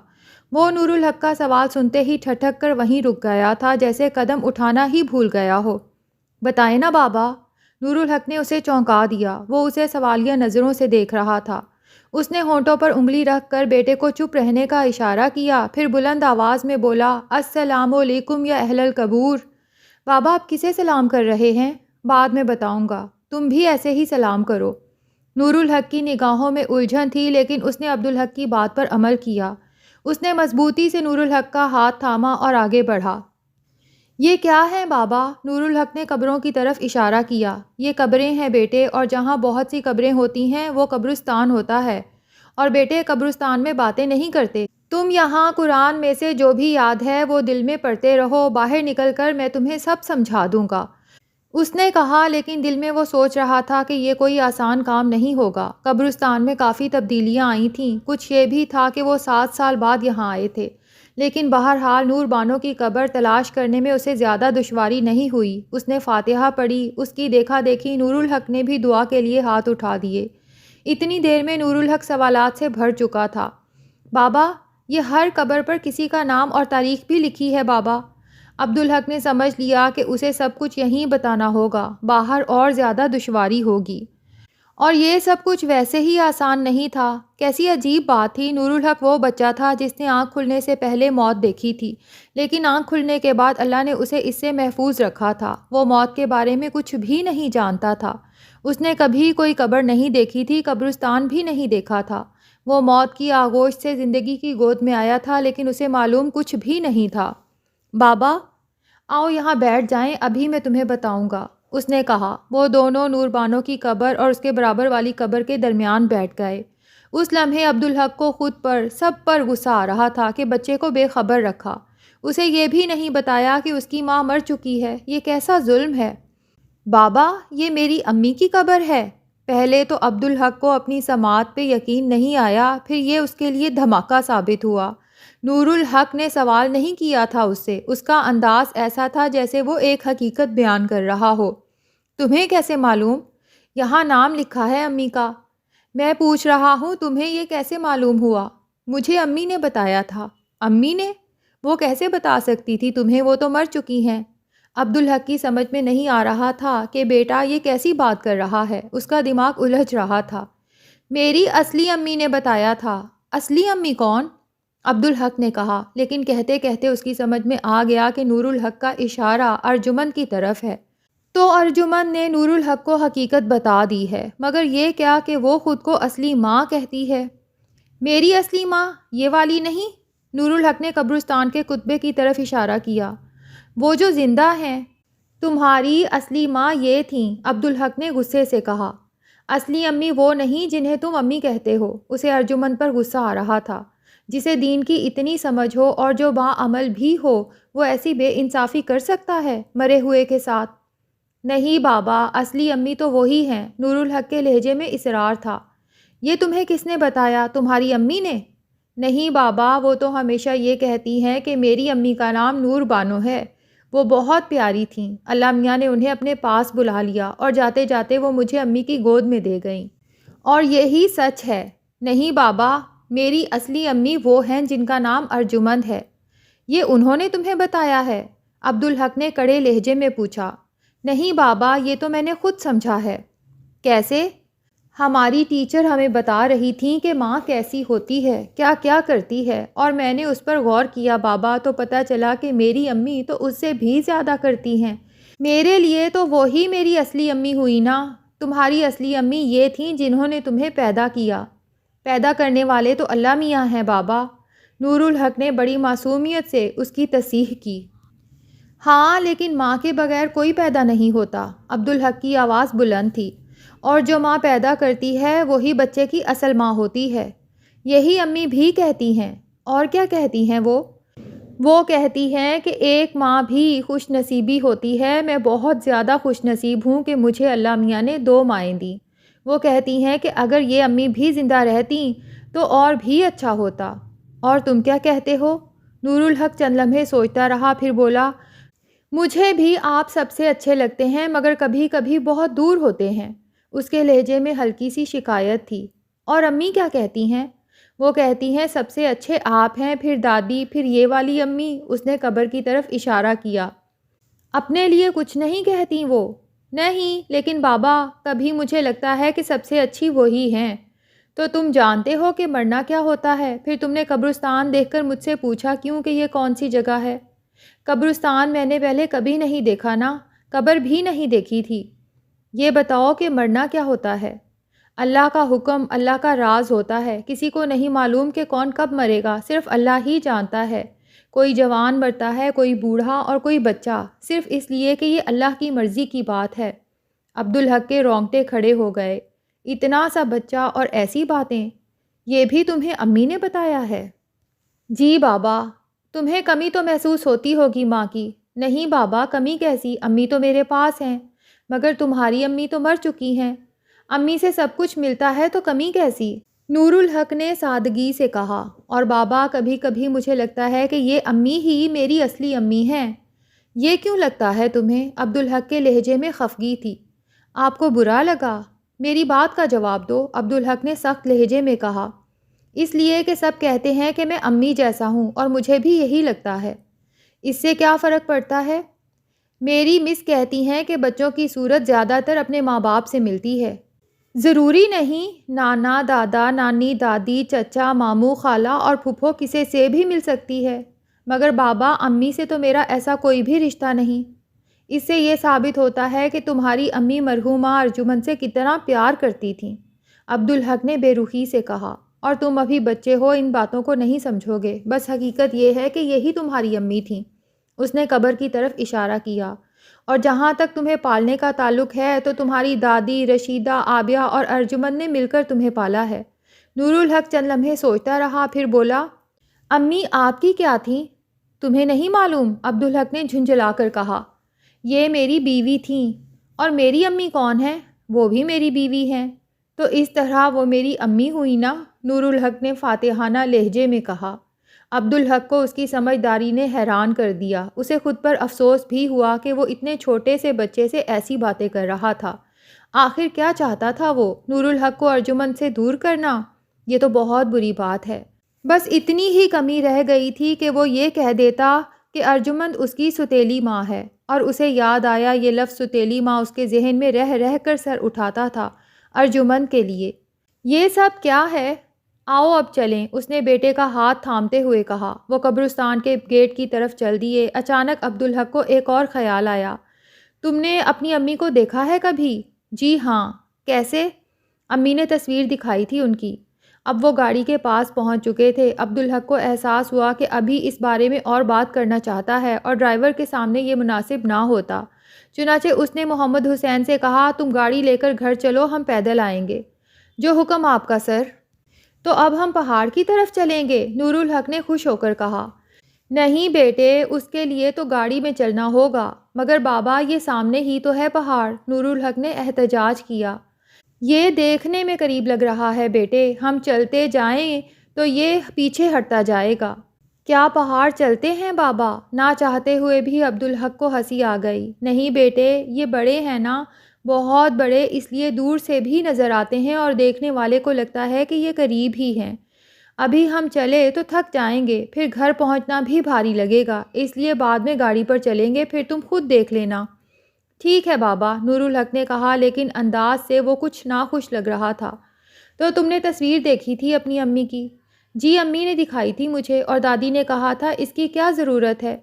وہ نور الحق کا سوال سنتے ہی ٹھٹک کر وہیں رک گیا تھا، جیسے قدم اٹھانا ہی بھول گیا ہو۔ بتائیں نا بابا۔ نور الحق نے اسے چونکا دیا۔ وہ اسے سوالیہ نظروں سے دیکھ رہا تھا۔ اس نے ہونٹوں پر انگلی رکھ کر بیٹے کو چپ رہنے کا اشارہ کیا، پھر بلند آواز میں بولا، السلام علیکم یا اہل القبور۔ بابا، آپ کسے سلام کر رہے ہیں؟ بعد میں بتاؤں گا، تم بھی ایسے ہی سلام کرو۔ نور الحق کی نگاہوں میں الجھن تھی، لیکن اس نے عبدالحق کی بات پر عمل کیا۔ اس نے مضبوطی سے نور الحق کا ہاتھ تھاما اور آگے بڑھا۔ یہ کیا ہے بابا؟ نور الحق نے قبروں کی طرف اشارہ کیا۔ یہ قبریں ہیں بیٹے، اور جہاں بہت سی قبریں ہوتی ہیں وہ قبرستان ہوتا ہے۔ اور بیٹے، قبرستان میں باتیں نہیں کرتے۔ تم یہاں قرآن میں سے جو بھی یاد ہے وہ دل میں پڑھتے رہو، باہر نکل کر میں تمہیں سب سمجھا دوں گا، اس نے کہا۔ لیکن دل میں وہ سوچ رہا تھا کہ یہ کوئی آسان کام نہیں ہوگا۔ قبرستان میں کافی تبدیلیاں آئی تھیں۔ کچھ یہ بھی تھا کہ وہ 7 سال بعد یہاں آئے تھے، لیکن بہرحال نور بانو کی قبر تلاش کرنے میں اسے زیادہ دشواری نہیں ہوئی۔ اس نے فاتحہ پڑھی۔ اس کی دیکھا دیکھی نور الحق نے بھی دعا کے لیے ہاتھ اٹھا دیے۔ اتنی دیر میں نور الحق سوالات سے بھر چکا تھا۔ بابا، یہ ہر قبر پر کسی کا نام اور تاریخ بھی لکھی ہے بابا۔ عبدالحق نے سمجھ لیا کہ اسے سب کچھ یہیں بتانا ہوگا، باہر اور زیادہ دشواری ہوگی۔ اور یہ سب کچھ ویسے ہی آسان نہیں تھا۔ کیسی عجیب بات تھی، نور الحق وہ بچہ تھا جس نے آنکھ کھلنے سے پہلے موت دیکھی تھی، لیکن آنکھ کھلنے کے بعد اللہ نے اسے اس سے محفوظ رکھا تھا۔ وہ موت کے بارے میں کچھ بھی نہیں جانتا تھا۔ اس نے کبھی کوئی قبر نہیں دیکھی تھی، قبرستان بھی نہیں دیکھا تھا۔ وہ موت کی آغوش سے زندگی کی گود میں آیا تھا، لیکن اسے معلوم کچھ بھی نہیں تھا۔ بابا آؤ یہاں بیٹھ جائیں، ابھی میں تمہیں بتاؤں گا، اس نے کہا۔ وہ دونوں نور بانو کی قبر اور اس کے برابر والی قبر کے درمیان بیٹھ گئے۔ اس لمحے عبدالحق کو خود پر، سب پر غصہ آ رہا تھا کہ بچے کو بے خبر رکھا، اسے یہ بھی نہیں بتایا کہ اس کی ماں مر چکی ہے۔ یہ کیسا ظلم ہے؟ بابا یہ میری امی کی قبر ہے۔ پہلے تو عبدالحق کو اپنی سماعت پہ یقین نہیں آیا، پھر یہ اس کے لیے دھماکہ ثابت ہوا۔ نور الحق نے سوال نہیں کیا تھا اس سے، اس کا انداز ایسا تھا جیسے وہ ایک حقیقت بیان کر رہا ہو۔ تمہیں کیسے معلوم؟ یہاں نام لکھا ہے امی کا۔ میں پوچھ رہا ہوں تمہیں یہ کیسے معلوم ہوا؟ مجھے امی نے بتایا تھا۔ امی نے؟ وہ کیسے بتا سکتی تھی تمہیں، وہ تو مر چکی ہیں۔ عبدالحق کی سمجھ میں نہیں آ رہا تھا کہ بیٹا یہ کیسی بات کر رہا ہے، اس کا دماغ الجھ رہا تھا۔ میری اصلی امی نے بتایا تھا۔ اصلی امی کون؟ عبدالحق نے کہا، لیکن کہتے کہتے اس کی سمجھ میں آ گیا کہ نور الحق کا اشارہ ارجمند کی طرف ہے، تو ارجمند نے نور الحق کو حقیقت بتا دی ہے، مگر یہ کیا کہ وہ خود کو اصلی ماں کہتی ہے۔ میری اصلی ماں یہ والی نہیں؟ نور الحق نے قبرستان کے کتبے کی طرف اشارہ کیا۔ وہ جو زندہ ہیں۔ تمہاری اصلی ماں یہ تھیں، عبدالحق نے غصے سے کہا۔ اصلی امی وہ نہیں جنہیں تم امی کہتے ہو۔ اسے ارجمند پر غصہ آ رہا تھا۔ جسے دین کی اتنی سمجھ ہو اور جو باعمل بھی ہو، وہ ایسی بے انصافی کر سکتا ہے مرے ہوئے کے ساتھ؟ نہیں بابا، اصلی امی تو وہی ہیں، نور الحق کے لہجے میں اصرار تھا۔ یہ تمہیں کس نے بتایا، تمہاری امی نے؟ نہیں بابا، وہ تو ہمیشہ یہ کہتی ہیں کہ میری امی کا نام نور بانو ہے۔ وہ بہت پیاری تھیں، اللہ میاں نے انہیں اپنے پاس بلا لیا اور جاتے جاتے وہ مجھے امی کی گود میں دے گئیں، اور یہی سچ ہے۔ نہیں بابا، میری اصلی امی وہ ہیں جن کا نام ارجمند ہے۔ یہ انہوں نے تمہیں بتایا ہے؟ عبدالحق نے کڑے لہجے میں پوچھا۔ نہیں بابا، یہ تو میں نے خود سمجھا ہے۔ کیسے؟ ہماری ٹیچر ہمیں بتا رہی تھیں کہ ماں کیسی ہوتی ہے، کیا کیا کرتی ہے، اور میں نے اس پر غور کیا بابا، تو پتہ چلا کہ میری امی تو اس سے بھی زیادہ کرتی ہیں۔ میرے لیے تو وہی میری اصلی امی ہوئی نا۔ تمہاری اصلی امی یہ تھیں جنہوں نے تمہیں پیدا کیا۔ پیدا کرنے والے تو اللہ میاں ہیں بابا۔ نور الحق نے بڑی معصومیت سے اس کی تصحیح کی۔ ہاں لیکن ماں کے بغیر کوئی پیدا نہیں ہوتا۔ عبدالحق کی آواز بلند تھی۔ اور جو ماں پیدا کرتی ہے وہی بچے کی اصل ماں ہوتی ہے۔ یہی امی بھی کہتی ہیں۔ اور کیا کہتی ہیں وہ؟ وہ کہتی ہیں کہ ایک ماں بھی خوش نصیبی ہوتی ہے۔ میں بہت زیادہ خوش نصیب ہوں کہ مجھے اللہ میاں نے 2 مائیں دیں۔ وہ کہتی ہیں کہ اگر یہ امی بھی زندہ رہتیں تو اور بھی اچھا ہوتا۔ اور تم کیا کہتے ہو؟ نور الحق چند لمحے سوچتا رہا، پھر بولا، مجھے بھی آپ سب سے اچھے لگتے ہیں، مگر کبھی کبھی بہت دور ہوتے ہیں۔ اس کے لہجے میں ہلکی سی شکایت تھی۔ اور امی کیا کہتی ہیں؟ وہ کہتی ہیں سب سے اچھے آپ ہیں، پھر دادی، پھر یہ والی امی۔ اس نے قبر کی طرف اشارہ کیا۔ اپنے لیے کچھ نہیں کہتی وہ؟ نہیں، لیکن بابا کبھی مجھے لگتا ہے کہ سب سے اچھی وہی ہیں۔ تو تم جانتے ہو کہ مرنا کیا ہوتا ہے؟ پھر تم نے قبرستان دیکھ کر مجھ سے پوچھا کیوں کہ یہ کون سی جگہ ہے؟ قبرستان میں نے پہلے کبھی نہیں دیکھا نا، قبر بھی نہیں دیکھی تھی۔ یہ بتاؤ کہ مرنا کیا ہوتا ہے؟ اللہ کا حکم، اللہ کا راز ہوتا ہے، کسی کو نہیں معلوم کہ کون کب مرے گا، صرف اللہ ہی جانتا ہے۔ کوئی جوان مرتا ہے، کوئی بوڑھا اور کوئی بچہ، صرف اس لیے کہ یہ اللہ کی مرضی کی بات ہے۔ عبدالحق کے رونگٹے کھڑے ہو گئے۔ اتنا سا بچہ اور ایسی باتیں، یہ بھی تمہیں امی نے بتایا ہے؟ جی بابا۔ تمہیں کمی تو محسوس ہوتی ہوگی ماں کی۔ نہیں بابا، کمی کیسی، امی تو میرے پاس ہیں۔ مگر تمہاری امی تو مر چکی ہیں۔ امی سے سب کچھ ملتا ہے تو کمی کیسی؟ نور الحق نے سادگی سے کہا۔ اور بابا کبھی کبھی مجھے لگتا ہے کہ یہ امی ہی میری اصلی امی ہیں۔ یہ کیوں لگتا ہے تمہیں؟ عبدالحق کے لہجے میں خفگی تھی۔ آپ کو برا لگا؟ میری بات کا جواب دو، عبدالحق نے سخت لہجے میں کہا۔ اس لیے کہ سب کہتے ہیں کہ میں امی جیسا ہوں اور مجھے بھی یہی لگتا ہے۔ اس سے کیا فرق پڑتا ہے؟ میری مس کہتی ہیں کہ بچوں کی صورت زیادہ تر اپنے ماں باپ سے ملتی ہے۔ ضروری نہیں، نانا، دادا، نانی، دادی، چچا، ماموں، خالہ اور پھپھو کسی سے بھی مل سکتی ہے، مگر بابا امی سے تو میرا ایسا کوئی بھی رشتہ نہیں۔ اس سے یہ ثابت ہوتا ہے کہ تمہاری امی مرحومہ ارجمن سے کتنا پیار کرتی تھیں، عبدالحق نے بے رخی سے کہا، اور تم ابھی بچے ہو، ان باتوں کو نہیں سمجھو گے، بس حقیقت یہ ہے کہ یہی تمہاری امی تھیں۔ اس نے قبر کی طرف اشارہ کیا، اور جہاں تک تمہیں پالنے کا تعلق ہے تو تمہاری دادی رشیدہ، عابیہ اور ارجمن نے مل کر تمہیں پالا ہے۔ نور الحق چند لمحے سوچتا رہا، پھر بولا، امی آپ کی کیا تھیں؟ تمہیں نہیں معلوم؟ عبدالحق نے جھنجھلا کر کہا، یہ میری بیوی تھیں۔ اور میری امی کون ہیں؟ وہ بھی میری بیوی ہیں۔ تو اس طرح وہ میری امی ہوئی نا؟ نور الحق نے فاتحانہ لہجے میں کہا۔ عبدالحق کو اس کی سمجھداری نے حیران کر دیا۔ اسے خود پر افسوس بھی ہوا کہ وہ اتنے چھوٹے سے بچے سے ایسی باتیں کر رہا تھا۔ آخر کیا چاہتا تھا وہ؟ نور الحق کو ارجمن سے دور کرنا؟ یہ تو بہت بری بات ہے۔ بس اتنی ہی کمی رہ گئی تھی کہ وہ یہ کہہ دیتا کہ ارجمن اس کی ستیلی ماں ہے، اور اسے یاد آیا یہ لفظ ستیلی ماں اس کے ذہن میں رہ رہ کر سر اٹھاتا تھا ارجمن کے لیے۔ یہ سب کیا ہے؟ آؤ اب چلیں، اس نے بیٹے کا ہاتھ تھامتے ہوئے کہا۔ وہ قبرستان کے گیٹ کی طرف چل دیے۔ اچانک عبدالحق کو ایک اور خیال آیا، تم نے اپنی امی کو دیکھا ہے کبھی؟ جی ہاں۔ کیسے؟ امی نے تصویر دکھائی تھی ان کی۔ اب وہ گاڑی کے پاس پہنچ چکے تھے۔ عبدالحق کو احساس ہوا کہ ابھی اس بارے میں اور بات کرنا چاہتا ہے اور ڈرائیور کے سامنے یہ مناسب نہ ہوتا، چنانچہ اس نے محمد حسین سے کہا، تم گاڑی لے کر گھر چلو، ہم پیدل آئیں گے۔ جو حکم آپ کا سر۔ تو اب ہم پہاڑ کی طرف چلیں گے؟ نور الحق نے خوش ہو کر کہا۔ نہیں بیٹے، اس کے لیے تو گاڑی میں چلنا ہوگا۔ مگر بابا، یہ سامنے ہی تو ہے پہاڑ، نور الحق نے احتجاج کیا۔ یہ دیکھنے میں قریب لگ رہا ہے بیٹے، ہم چلتے جائیں تو یہ پیچھے ہٹتا جائے گا۔ کیا پہاڑ چلتے ہیں بابا؟ نہ چاہتے ہوئے بھی عبدالحق کو ہنسی آ گئی۔ نہیں بیٹے، یہ بڑے ہیں نا، بہت بڑے، اس لیے دور سے بھی نظر آتے ہیں اور دیکھنے والے کو لگتا ہے کہ یہ قریب ہی ہیں۔ ابھی ہم چلے تو تھک جائیں گے، پھر گھر پہنچنا بھی بھاری لگے گا، اس لیے بعد میں گاڑی پر چلیں گے، پھر تم خود دیکھ لینا۔ ٹھیک ہے بابا، نور الحق نے کہا، لیکن انداز سے وہ کچھ ناخوش لگ رہا تھا۔ تو تم نے تصویر دیکھی تھی اپنی امی کی؟ جی، امی نے دکھائی تھی مجھے، اور دادی نے کہا تھا اس کی کیا ضرورت ہے۔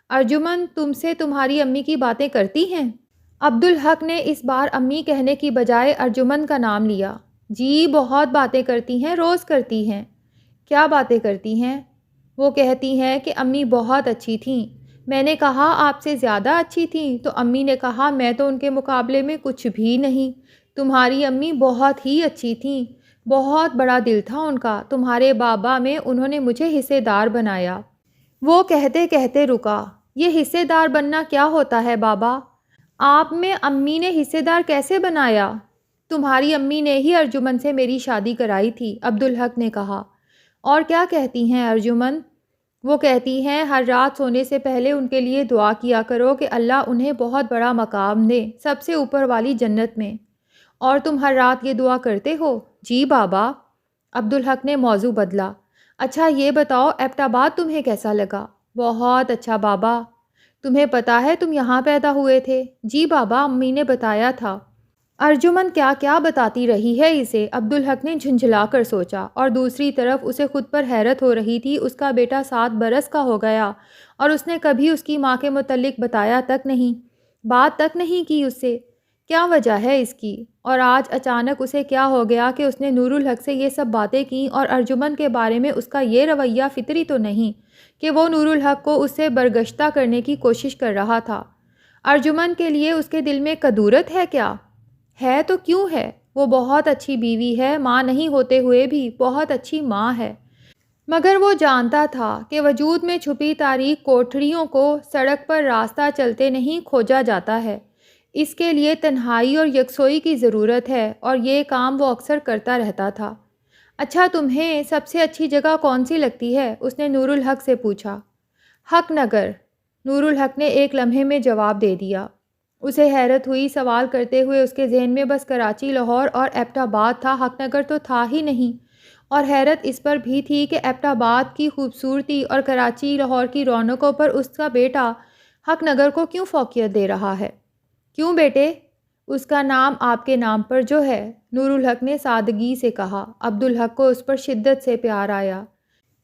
ارجمن تم سے تمہاری امی کی باتیں کرتی ہیں؟ عبدالحق نے اس بار امی کہنے کی بجائے ارجمن کا نام لیا۔ جی، بہت باتیں کرتی ہیں، روز کرتی ہیں۔ کیا باتیں کرتی ہیں؟ وہ کہتی ہیں کہ امی بہت اچھی تھیں۔ میں نے کہا آپ سے زیادہ اچھی تھیں، تو امی نے کہا میں تو ان کے مقابلے میں کچھ بھی نہیں، تمہاری امی بہت ہی اچھی تھیں، بہت بڑا دل تھا ان کا، تمہارے بابا میں انہوں نے مجھے حصے دار بنایا۔ وہ کہتے کہتے رکا۔ یہ حصے دار بننا کیا ہوتا ہے بابا؟ آپ میں امی نے حصے دار کیسے بنایا؟ تمہاری امی نے ہی ارجمن سے میری شادی کرائی تھی، عبدالحق نے کہا۔ اور کیا کہتی ہیں ارجمن؟ وہ کہتی ہیں ہر رات سونے سے پہلے ان کے لیے دعا کیا کرو کہ اللہ انہیں بہت بڑا مقام دے، سب سے اوپر والی جنت میں۔ اور تم ہر رات یہ دعا کرتے ہو؟ جی بابا۔ عبدالحق نے موضوع بدلا۔ اچھا یہ بتاؤ، ایبٹ آباد تمہیں کیسا لگا؟ بہت اچھا بابا۔ تمہیں پتہ ہے تم یہاں پیدا ہوئے تھے؟ جی بابا، امی نے بتایا تھا۔ ارجمن کیا کیا بتاتی رہی ہے اسے، عبدالحق نے جھنجھلا کر سوچا، اور دوسری طرف اسے خود پر حیرت ہو رہی تھی، اس کا بیٹا 7 برس کا ہو گیا اور اس نے کبھی اس کی ماں کے متعلق بتایا تک نہیں، بات تک نہیں کی اس سے۔ کیا وجہ ہے اس کی؟ اور آج اچانک اسے کیا ہو گیا کہ اس نے نور الحق سے یہ سب باتیں کیں، اور ارجمن کے بارے میں اس کا یہ رویہ فطری تو نہیں کہ وہ نور الحق کو اس سے برگشتہ کرنے کی کوشش کر رہا تھا؟ ارجمن کے لیے اس کے دل میں کدورت ہے کیا؟ ہے تو کیوں ہے؟ وہ بہت اچھی بیوی ہے، ماں نہیں ہوتے ہوئے بھی بہت اچھی ماں ہے، مگر وہ جانتا تھا کہ وجود میں چھپی تاریک کوٹھڑیوں کو سڑک پر راستہ چلتے نہیں کھوجا جاتا ہے، اس کے لیے تنہائی اور یکسوئی کی ضرورت ہے، اور یہ کام وہ اکثر کرتا رہتا تھا۔ اچھا تمہیں سب سے اچھی جگہ کون سی لگتی ہے؟ اس نے نور الحق سے پوچھا۔ حق نگر، نور الحق نے ایک لمحے میں جواب دے دیا۔ اسے حیرت ہوئی، سوال کرتے ہوئے اس کے ذہن میں بس کراچی، لاہور اور ایبٹ آباد تھا، حق نگر تو تھا ہی نہیں۔ اور حیرت اس پر بھی تھی کہ ایبٹ آباد کی خوبصورتی اور کراچی لاہور کی رونقوں پر اس کا بیٹا حق نگر کو کیوں فوقیت دے رہا ہے؟ کیوں بیٹے؟ اس کا نام آپ کے نام پر جو ہے، نور الحق نے سادگی سے کہا۔ عبدالحق کو اس پر شدت سے پیار آیا۔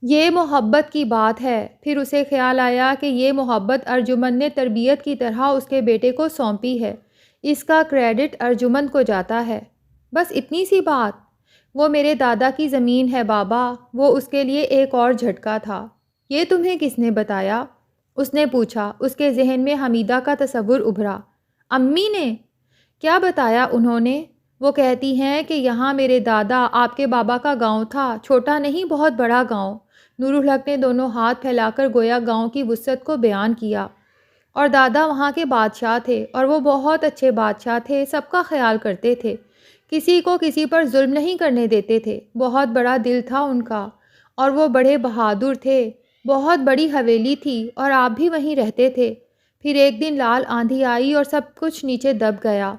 یہ محبت کی بات ہے۔ پھر اسے خیال آیا کہ یہ محبت ارجمند نے تربیت کی طرح اس کے بیٹے کو سونپی ہے، اس کا کریڈٹ ارجمند کو جاتا ہے۔ بس اتنی سی بات؟ وہ میرے دادا کی زمین ہے بابا۔ وہ اس کے لیے ایک اور جھٹکا تھا۔ یہ تمہیں کس نے بتایا؟ اس نے پوچھا۔ اس کے ذہن میں حمیدہ کا تصور ابھرا۔ امی نے؟ کیا بتایا انہوں نے؟ وہ کہتی ہیں کہ یہاں میرے دادا آپ کے بابا کا گاؤں تھا، چھوٹا نہیں بہت بڑا گاؤں۔ نور الحق نے دونوں ہاتھ پھیلا کر گویا گاؤں کی وسعت کو بیان کیا۔ اور دادا وہاں کے بادشاہ تھے، اور وہ بہت اچھے بادشاہ تھے، سب کا خیال کرتے تھے، کسی کو کسی پر ظلم نہیں کرنے دیتے تھے، بہت بڑا دل تھا ان کا، اور وہ بڑے بہادر تھے، بہت بڑی حویلی تھی اور آپ بھی وہیں رہتے تھے۔ پھر ایک دن لال آندھی آئی اور سب کچھ نیچے دب گیا،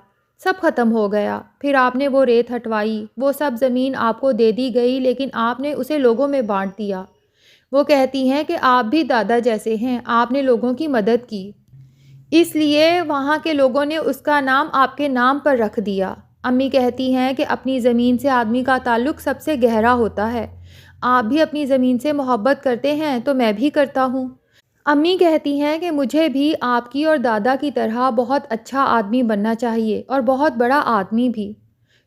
سب ختم ہو گیا۔ پھر آپ نے وہ ریت ہٹوائی، وہ سب زمین آپ کو دے دی گئی، لیکن آپ نے اسے لوگوں میں بانٹ دیا۔ وہ کہتی ہیں کہ آپ بھی دادا جیسے ہیں، آپ نے لوگوں کی مدد کی، اس لیے وہاں کے لوگوں نے اس کا نام آپ کے نام پر رکھ دیا۔ امی کہتی ہیں کہ اپنی زمین سے آدمی کا تعلق سب سے گہرا ہوتا ہے۔ آپ بھی اپنی زمین سے محبت کرتے ہیں تو میں بھی کرتا ہوں۔ امی کہتی ہیں کہ مجھے بھی آپ کی اور دادا کی طرح بہت اچھا آدمی بننا چاہیے، اور بہت بڑا آدمی بھی۔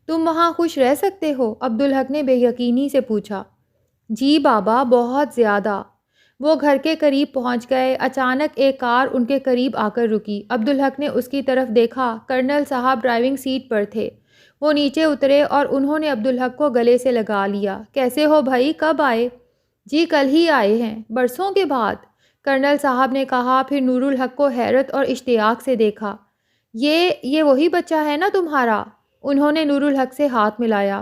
تم وہاں خوش رہ سکتے ہو؟ عبدالحق نے بے یقینی سے پوچھا۔ جی بابا، بہت زیادہ۔ وہ گھر کے قریب پہنچ گئے۔ اچانک ایک کار ان کے قریب آ کر رکی۔ عبدالحق نے اس کی طرف دیکھا۔ کرنل صاحب ڈرائیونگ سیٹ پر تھے۔ وہ نیچے اترے اور انہوں نے عبدالحق کو گلے سے لگا لیا۔ کیسے ہو بھائی، کب آئے؟ جی کل ہی آئے ہیں، برسوں کے بعد، کرنل صاحب نے کہا۔ پھر نور الحق کو حیرت اور اشتیاق سے دیکھا۔ یہ وہی بچہ ہے نا تمہارا؟ انہوں نے نور الحق سے ہاتھ ملایا۔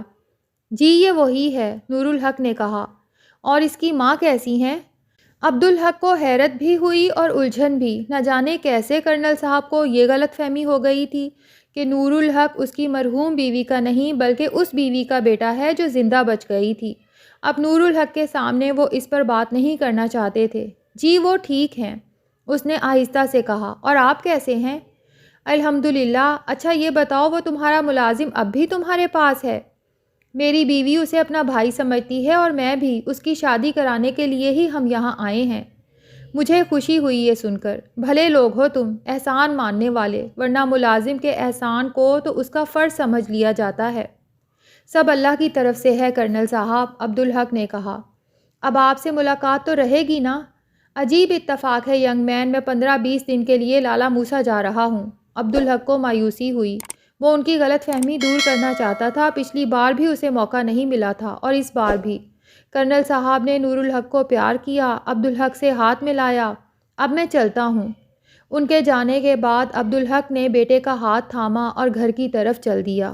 جی یہ وہی ہے، نور الحق نے کہا۔ اور اس کی ماں کیسی ہیں؟ عبدالحق کو حیرت بھی ہوئی اور الجھن بھی۔ نہ جانے کیسے کرنل صاحب کو یہ غلط فہمی ہو گئی تھی کہ نور الحق اس کی مرحوم بیوی کا نہیں بلکہ اس بیوی کا بیٹا ہے جو زندہ بچ گئی تھی۔ اب نور الحق کے سامنے وہ اس پر بات نہیں کرنا چاہتے تھے۔ جی وہ ٹھیک ہیں، اس نے آہستہ سے کہا۔ اور آپ کیسے ہیں؟ الحمدللہ۔ اچھا یہ بتاؤ، وہ تمہارا ملازم اب بھی تمہارے پاس ہے؟ میری بیوی اسے اپنا بھائی سمجھتی ہے، اور میں بھی، اس کی شادی کرانے کے لیے ہی ہم یہاں آئے ہیں۔ مجھے خوشی ہوئی یہ سن کر۔ بھلے لوگ ہو تم، احسان ماننے والے، ورنہ ملازم کے احسان کو تو اس کا فرض سمجھ لیا جاتا ہے۔ سب اللہ کی طرف سے ہے کرنل صاحب، عبدالحق نے کہا۔ اب آپ سے ملاقات تو رہے گی نا؟ عجیب اتفاق ہے ینگ مین، میں 15-20 دن کے لیے لالا موسیٰ جا رہا ہوں۔ عبدالحق کو مایوسی ہوئی۔ وہ ان کی غلط فہمی دور کرنا چاہتا تھا۔ پچھلی بار بھی اسے موقع نہیں ملا تھا، اور اس بار بھی۔ کرنل صاحب نے نور الحق کو پیار کیا، عبدالحق سے ہاتھ ملایا۔ اب میں چلتا ہوں۔ ان کے جانے کے بعد عبدالحق نے بیٹے کا ہاتھ تھاما اور گھر کی طرف چل دیا۔